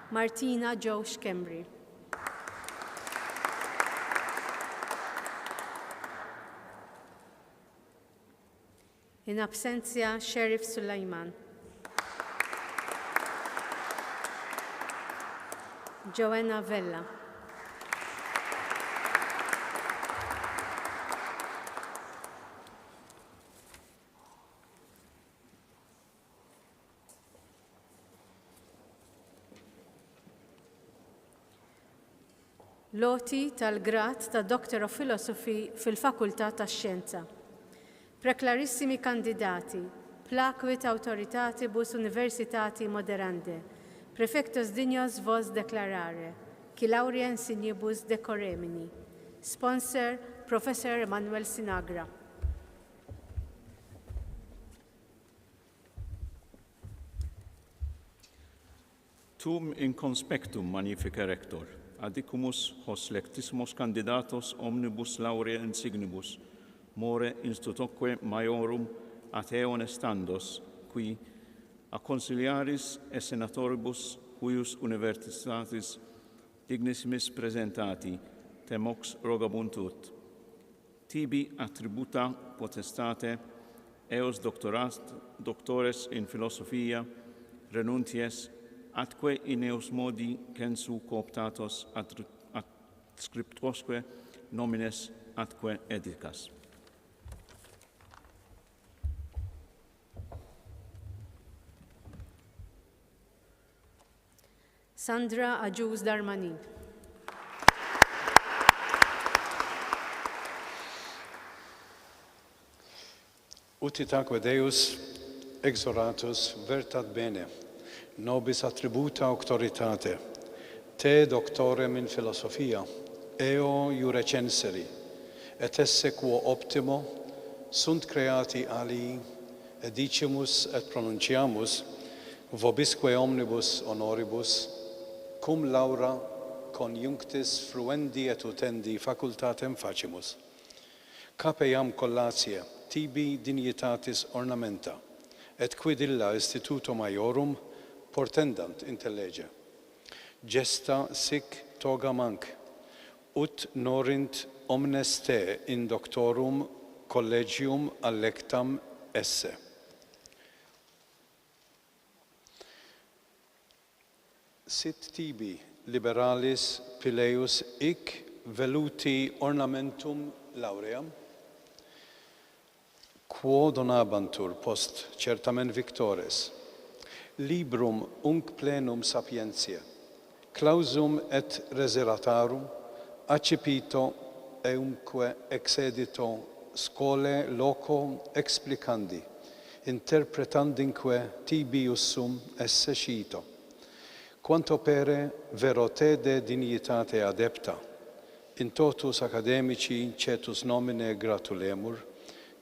Martina Jo Schembri. In absentia Sheriff Sulaiman. Joanna Vella. Loti tal-grad ta' Doctor of Philosophy fil-Fakultà tax-Xjenza. Preclarissimi kandidati, plaquit autoritatibus universitati moderande, prefectus dignos vos declarare, qui laurea insignibus de Ceremonies. Sponsor, Professor Emanuel Sinagra. Tum in conspectum magnifica rector, adicumus hos lectissimus candidatos omnibus laurea insignibus, more institutoque maiorum ateone standos, qui a consiliaris et senatoribus huius universitatis dignissimis presentati, temox rogabuntur, tibi attributa potestate, eos doctores in philosophia, renunties, atque in eos modi censu cooptatos adscriptosque nomines atque edicas. Sandra Ajuz Darmanin. Utitaque Deus, exoratus vertat bene, nobis attributa auctoritate, te doctorem in philosophia, eo iure censeri, et esse quo optimo sunt creati alii, edicimus et pronunciamus, vobisque omnibus honoribus, cum laura conjunctis fruendi et utendi facultatem facimus. Capeiam collatie, tibi dignitatis ornamenta, et quid illa instituto maiorum portendant intellege. Gesta sic toga manc, ut norint omnes te in doctorum collegium allectam esse. Sit tibi liberalis pileus ic veluti ornamentum lauream, quo donabantur post certamen victores, librum unc plenum sapientiae, clausum et reseratarum, accipito eumque exedito scole loco explicandi, interpretandinque tibius sum esse scito, quanto pere verote de dignitate adepta, in totus academici cetus nomine gratulemur,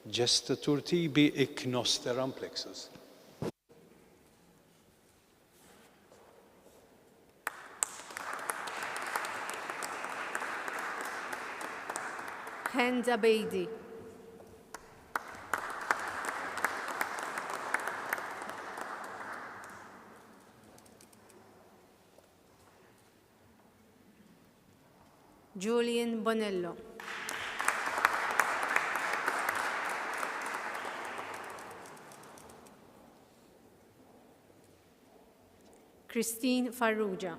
gestatur tibi ic noster amplexus. Hend Abeidi. Julian Bonello. Christine Farrugia.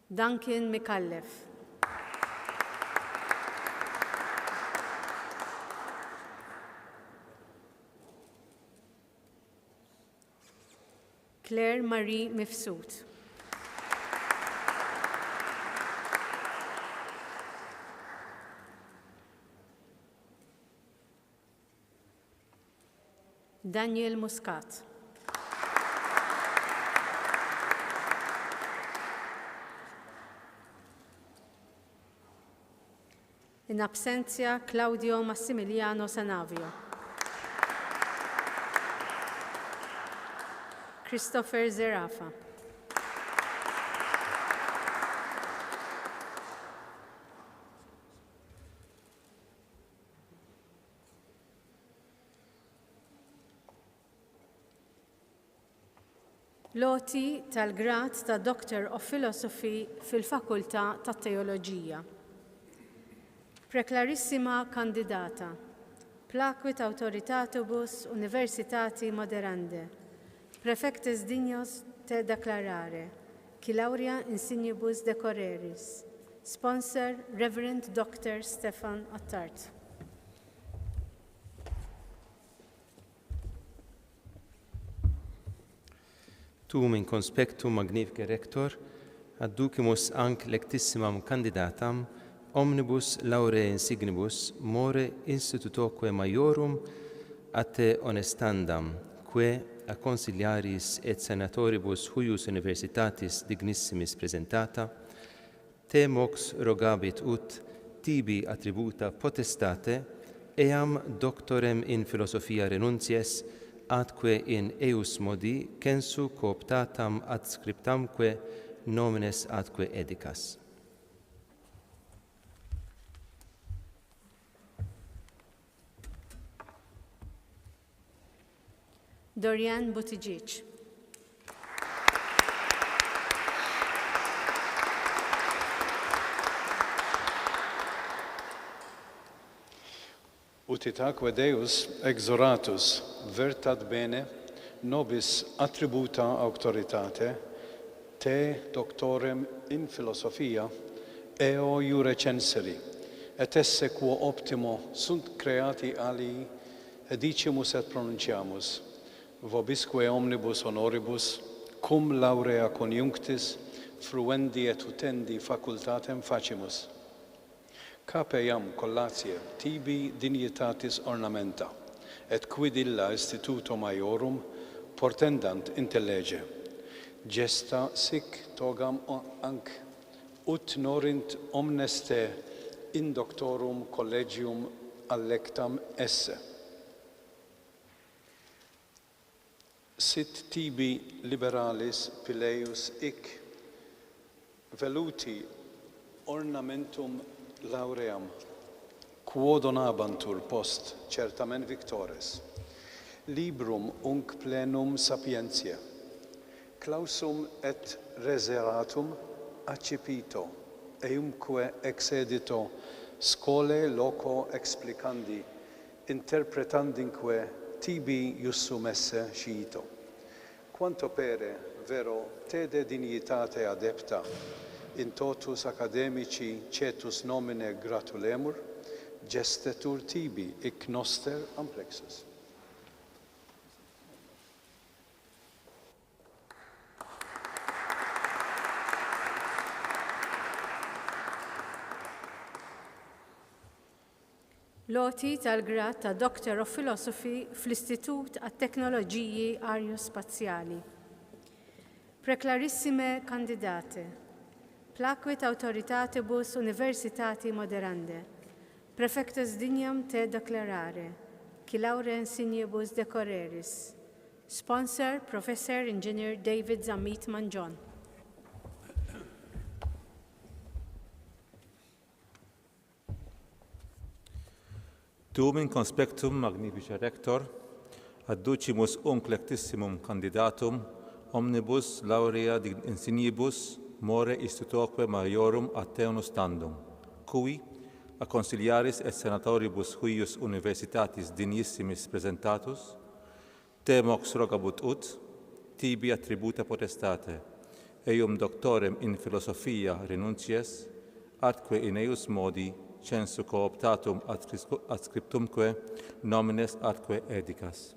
Duncan McAuliffe. Claire Marie Mifsud. Daniel Muscat. In absentia, Claudio Massimiliano Sanavio. Christopher Zerafa. Loti tal-grad ta' Doctor of Philosophy fil-Fakultà tat Teoloġija. Preclarissima candidata, plaquit autoritatibus universitati moderande, prefectus dignos te declarare, qui laurea insignibus decoreris. Sponsor, Reverend Dr. Stefan Attart. Tum in conspectum magnifice rector, adducimus anc lectissimam candidatam, omnibus laureae insignibus, more institutoque maiorum, a te honestandam, quae a consiliaris et senatoribus huius universitatis dignissimis presentata, te mox rogabit ut tibi attributa potestate, eam doctorem in philosophia renunties, atque in eius modi censu cooptatam adscriptamque nomines atque edicas. Dorian Buttigieg. Utitaque Deus exoratus vertat bene nobis attributa auctoritate te doctorem in philosophia eo iure censeri et esse quo optimo sunt creati alii edicimus et pronunciamus vobisque omnibus honoribus cum laurea conjunctis fruendi et utendi facultatem facimus. Cape iam collatie tibi dignitatis ornamenta, et quid illa instituto maiorum portendant intellege. Gesta sic togam anc, ut norint omnes te in doctorum collegium allectam esse. Sit tibi liberalis pileus ic, veluti ornamentum lauream, quo donabantur post certamen victores, librum unc plenum sapientiae, clausum et reseratum accipito, eumque exedito scole loco explicandi, interpretandinque tibi iussum esse scito. Quanto pere vero te de dignitate adepta, in totus academici cetus nomine gratulemur, gestetur tibi ic noster amplexus. Loti tal-grad ta' Doctor of Philosophy fl-Istitut għat-Teknoloġiji Aerospazjali. Preclarissime candidate. Placuit autoritatibus universitati moderande. Prefectus dignam te declarare. Qui laurea insignibus decoreris. Sponsor, Professor Engineer David Zamit Manjon. Tum in conspectum magnifice rector, adducimus unc lectissimum candidatum, omnibus laurea insignibus, more institutoque maiorum a te honestandum, cui, a consiliaris et senatoribus huius universitatis dignissimis presentatus, te mox rogabut ut, tibi attributa potestate, eium doctorem in philosophia renuncies, atque in eius modi censu cooptatum adscriptumque nomines atque edicas.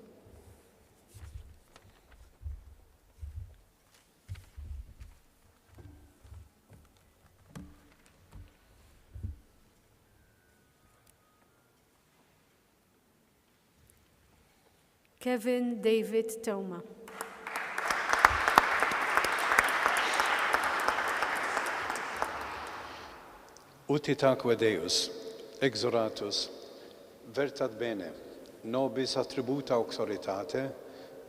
Kevin David Toma. Utitaque Deus, exoratus, vertat bene, nobis attributa auctoritate,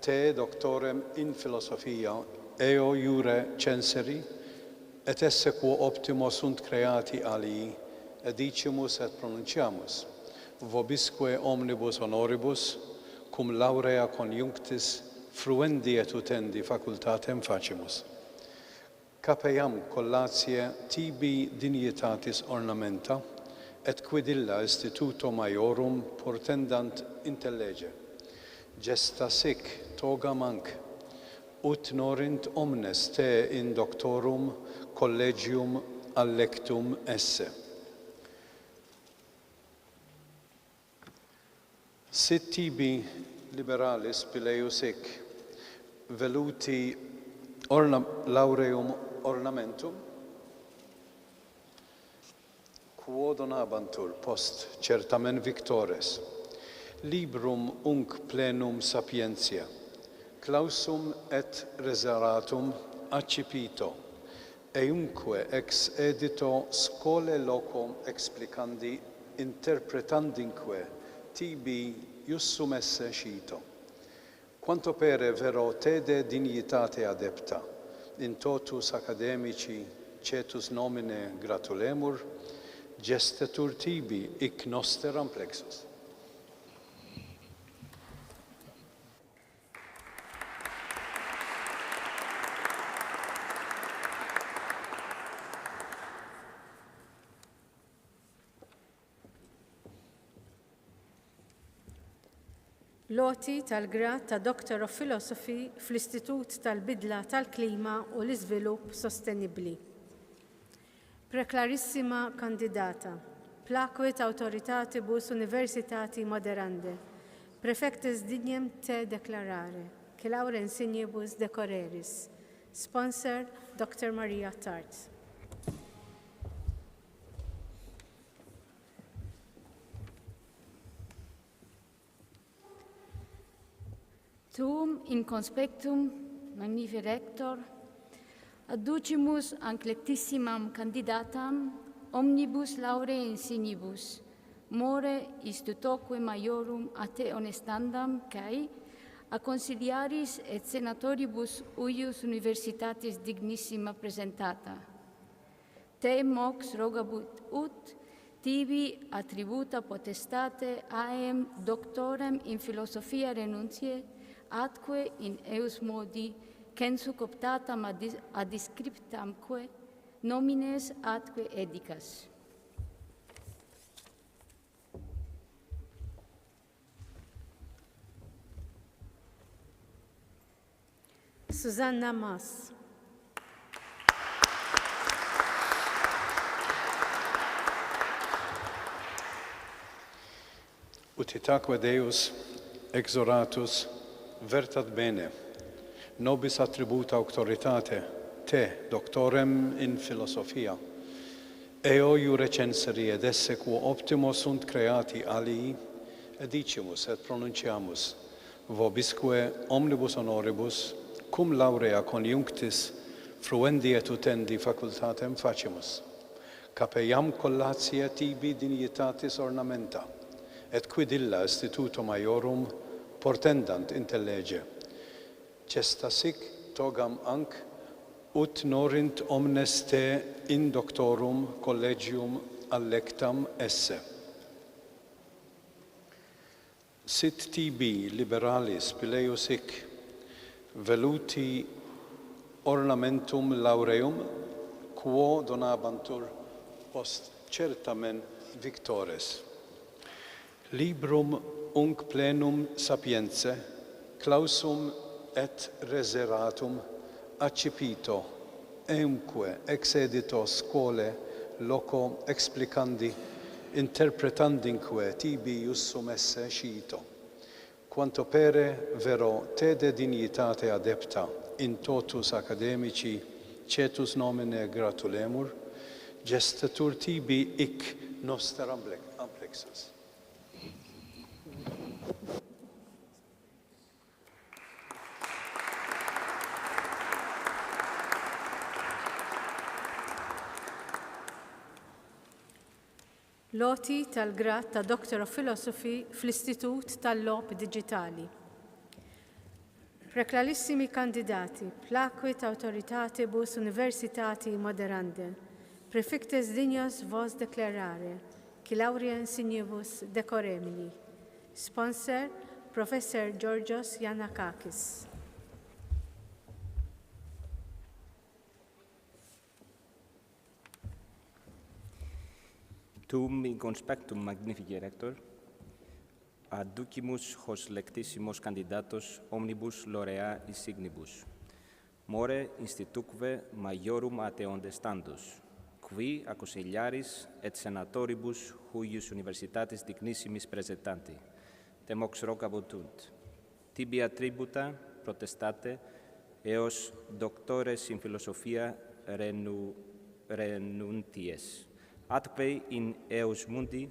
te doctorem in philosophia, eo iure censeri, et esse quo optimo sunt creati alii, edicimus et pronunciamus, vobisque omnibus honoribus, cum laurea conjunctis fruendi et utendi facultatem facimus. Capeam collatie tibi dignitatis ornamenta, et quid illa instituto maiorum portendant intellege. Gesta sic togam anc, ut norint omnes te in doctorum collegium allectum esse. Sit tibi liberalis pileus hic, veluti laureum ornamentum, quo donabantur post certamen victores, librum unc plenum sapientia, clausum et reseratum accipito, eumque ex edito scholae loco explicandi interpretandinque tibi iussum esse scito. Quanto pere vero tede dignitate adepta, in totus academici cetus nomine gratulemur, gestetur tibi hic noster amplexus. Loti tal-grad ta' Doctor of Philosophy fl-Istitut tal-Bidla tal-Klima u l-Iżvilupp Sostenibbli. Preclarissima kandidata, placuit autoritatibus universitati moderande, prefectus dignem te declarare, che laurea insignibus decoreris. Sponsor, Dr. Maria Tart. Tuum in conspectum magnifici rector, adducimus anclectissimam candidatam omnibus laureae insignibus, more istutoque maiorum a te honestandam, cae a consiliaris et senatoribus uius universitatis dignissima presentata. Te mox rogabut ut tibi attributa potestate aem doctorem in philosophia renuntiae atque in eus modi censuc optatam ad scriptamque nomines atque edicas. Susanna Mas. Utitaque Deus exoratus vertat bene, nobis attributa auctoritate, te, doctorem in philosophia, eo iure censeri ed esse quo optimo sunt creati alii, edicimus et pronunciamus, vobisque omnibus honoribus, cum laurea conjunctis, fruendi et utendi facultatem facimus, capeiam collatia tibi dignitatis ornamenta, et quid illa instituto maiorum portendant intellege. Cestasic togam anc ut norint omnes te in doctorum collegium allectam esse. Sit tibi liberalis pileus hic, veluti ornamentum laureum, quo donabantur post certamen victores. Librum unc plenum sapienze, clausum et reseratum accipito, eumque ex edito scholae loco explicandi interpretandinque tibi iussum esse scito. Quanto pere vero tede dignitate adepta in totus academici cetus nomine gratulemur, gestatur tibi hic noster amplexus. Loti tal-grad ta' Doctor of Philosophy fl-Istitut tal-Lob Digitali. Preclarissimi candidati, placuit autoritatibus universitati moderande, prefectus dignos vos declarare, qui laurea insignibus decoremini. Sponsor, Professor Georgios Yanakakis. Tuum in conspectum magnifici rector, adducimus hos lectissimos candidatos omnibus laurea insignibus, more institutque maiorum ateonde standus, qui a consiliaris et senatoribus huius universitatis dignissimis presentanti, temox rogabunt, tibi attributa potestate eos doctores in philosophia renunties, atque in eos mundi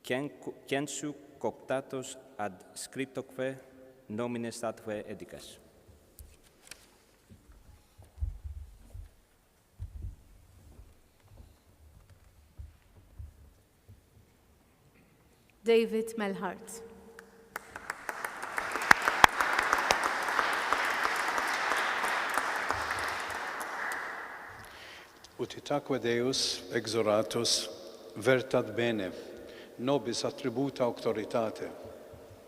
censu cooptatus ad scriptoque nomines atque edicas. David Melhart. Utitaque Deus exoratus vertat bene, nobis attributa auctoritate,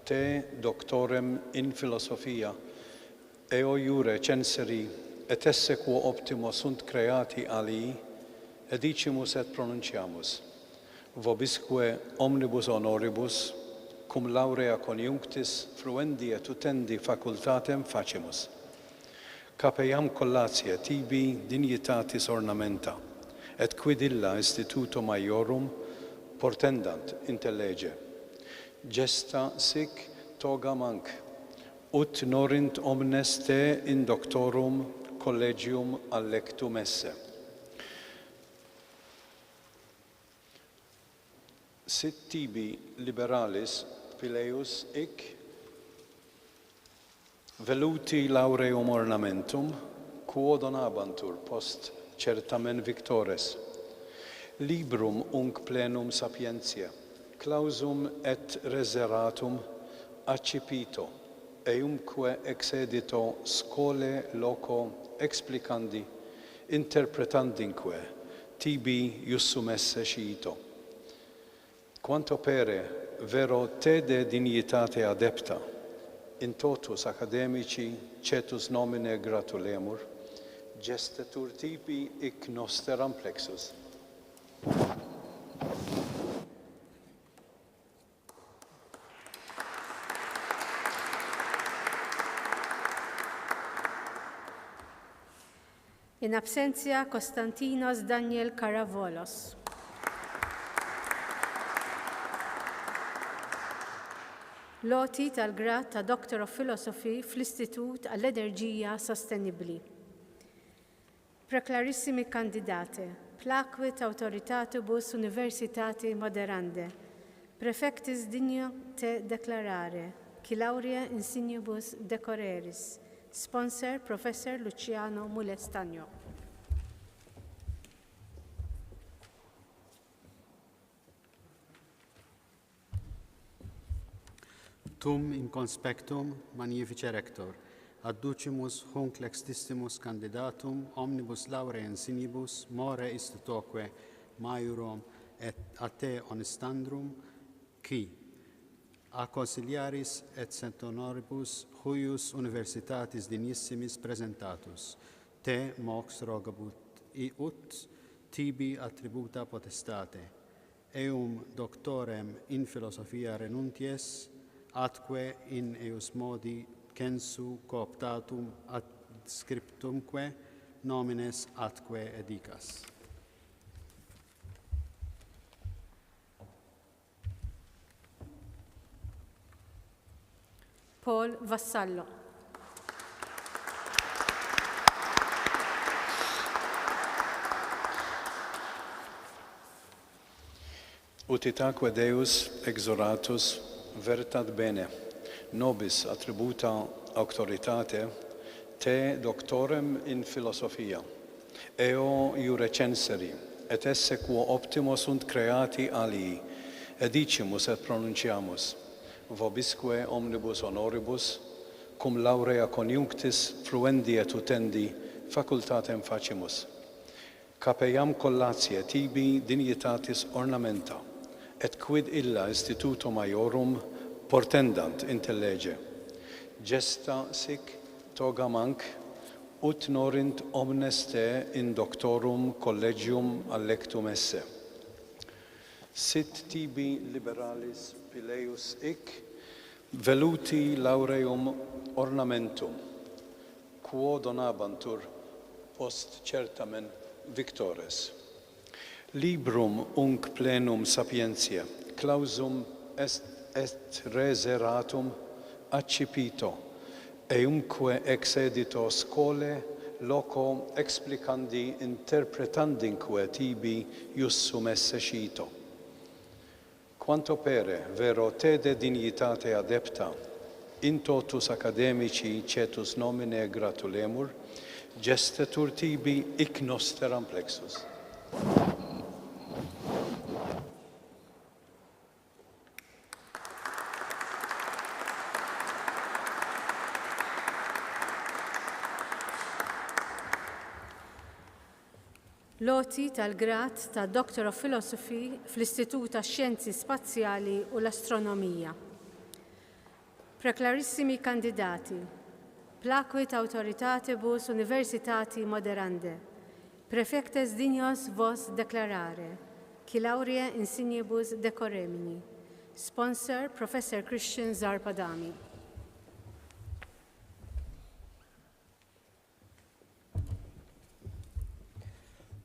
te doctorem in philosophia, eo iure censeri, et esse quo optimo sunt creati alii, edicimus et pronunciamus. Vobisque omnibus honoribus, cum laurea conjunctis, fruendi et utendi facultatem facimus. Capeiam collatia tibi dignitatis ornamenta, et quid illa instituto maiorum portendant intellege. Gesta sic toga manc, ut norint omnes te in doctorum collegium allectum esse. Sit tibi liberalis pileus ic veluti laureum ornamentum quo donabantur post certamen victores. Librum unc plenum sapientiae, clausum et reseratum accipito, eumque exedito scole loco explicandi, interpretandinque, tibi iussum esse scito. Quanto pere vero te de dignitate adepta, in totus academici cetus nomine gratulemur, gestetur tibi ic noster amplexus. In absentia Konstantinos Daniel Karavolos. Loti tal-grad ta' Doctor of Philosophy fl-Istitut għall-Enerġija Sostenibbli. Preclarissimi candidate, plaquit autoritatibus universitati moderande, prefectis digno te declarare, qui laurea insignibus decoreris, sponsor Professor Luciano Mulestagno. Tum in conspectum magnifice rector, adducimus hunc lextissimus candidatum omnibus laurea insignibus more istitutoque maiorum et a te honestandrum, qui a consiliaris et centonoribus huius universitatis dignissimis presentatus, te mox rogabut ut tibi attributa potestate, eum doctorem in philosophia renunties, atque in eius modi censu cooptatum ad scriptumque nomines atque edicas. Paul Vassallo. Utitaque Deus exoratus vertat bene, nobis attributa auctoritate, te doctorem in philosophia, eo iure censeri, et esse quo optimo sunt creati alii, edicimus et pronunciamus, vobisque omnibus honoribus, cum laurea conjunctis fruendi et utendi facultatem facimus. Capeiam collatia tibi dignitatis ornamenta, et quid illa instituto maiorum portendant intellege. Gesta sic toga manc, ut norint omnes te in doctorum collegium allectum esse. Sit tibi liberalis pileus ic, veluti laureum ornamentum, quo donabantur post certamen victores. Librum unc plenum sapientiae, clausum est reseratum accipito, eumque ex edito scole loco explicandi interpretandinque tibi iussum esse scito. Quanto pere vero tede dignitate adepta, in totus academici cetus nomine gratulemur, gestetur tibi hic noster amplexus. Loti tal-grad ta' Doctor of Philosophy fl-Istitut ta' Xjenzi Spazjali u l-Astronomija. Preclarissimi kandidati, placuit autoritatibus universitati moderande, prefectes dignos vos declarare, qui laurea insignibus decoremini. Sponsor, Professor Christian Zarpadami.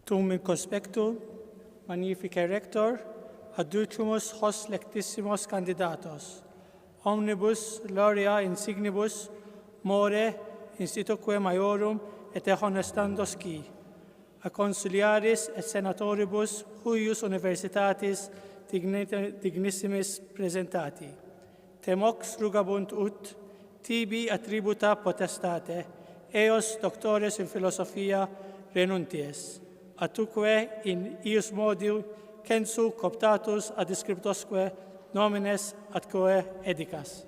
Tum in conspectum, magnifica rector, adducimus hos lectissimos candidatos, omnibus laurea insignibus, more institutque maiorum et honestandos qui, a consiliaris et senatoribus huius universitatis dignissimis presentati. Temox rugabunt ut, tibi attributa potestate, eos doctores in philosophia renunties, atuque in ius modi censu cooptatus ad scriptosque nomines atque edicas.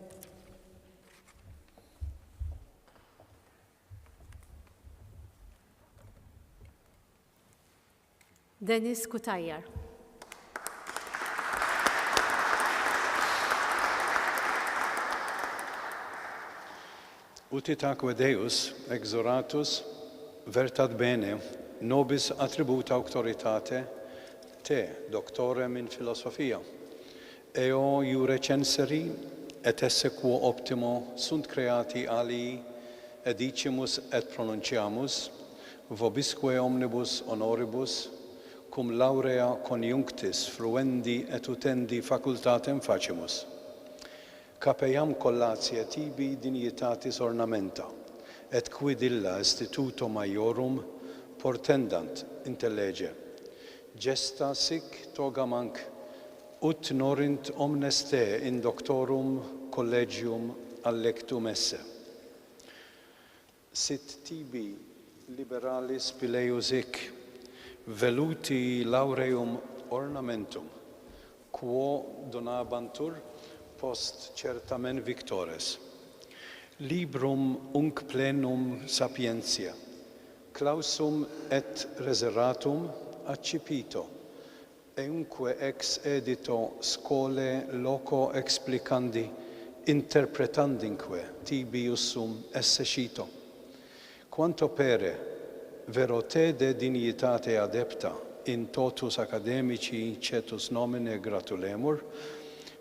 Denis Kutajjar. Utitaque Deus exoratus vertat bene nobis attributa auctoritate te, doctorem in philosophia, eo iure censeri et esse quo optimo sunt creati alii edicimus et pronunciamus, vobisque omnibus honoribus, cum laurea conjunctis fruendi et utendi facultatem facimus. Capeiam collatie tibi dignitatis ornamenta, et quid illa instituto maiorum portendant intellege. Gesta sic togamanc, ut norint omnes te in doctorum collegium allectum esse. Sit tibi liberalis pileus hic, veluti laureum ornamentum, quo donabantur post certamen victores. Librum unc plenum sapientia, clausum et reservatum accipito, eunque ex edito scole loco explicandi interpretandinque tibi iussum esse scito. Quanto pere vero te de dignitate adepta in totus academici cetus nomine gratulemur,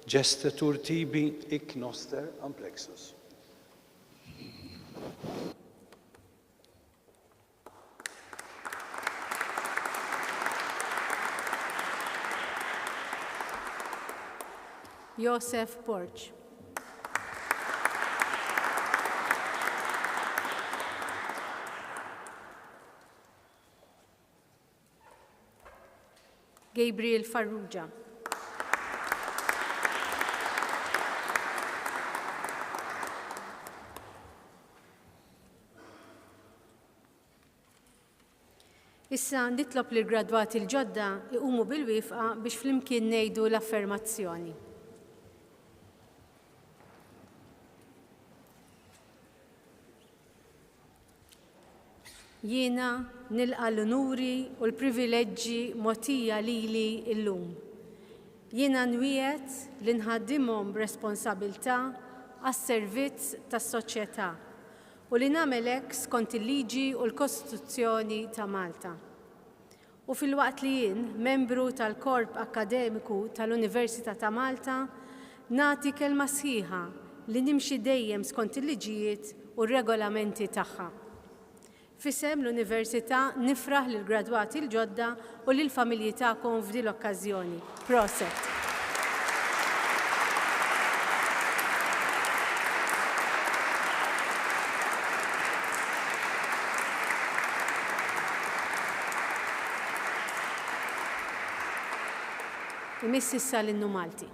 gestetur tibi hic noster amplexus. Joseph Porch. Gabriel Farrugia. Issa nitlob li gradwati l-ġodda iqumu bil-wifqa biex flimkien ngħidu l-affermazzjoni. Jiena nilqa l-onuri u l-privileġġi mogħtija lili llum. Jiena nwiegħed li nħaddimhom b'responsabbiltà għas-servizz tas-soċjetà u li nagħmel hekk skont il-liġi u l-Kostituzzjoni ta' Malta. U fil-waqt li jien, membru tal-Korp Akademiku tal-Università ta' Malta, nagħti kelma sħiħa li nimxi dejjem skont il-liġijiet u r-regolamenti tagħha. Fisem l-Università nifraħ lil gradwati l-ġodda u lil familji tagħkom f'din l-okkażjoni. Proset. Imiss issa l-innu Malti.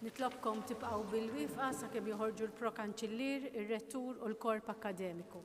Nitlobkom tibqgħu bil-wifqa sakemm joħorġu l-prokanċillier, ir-rettur u l-korp akademiku.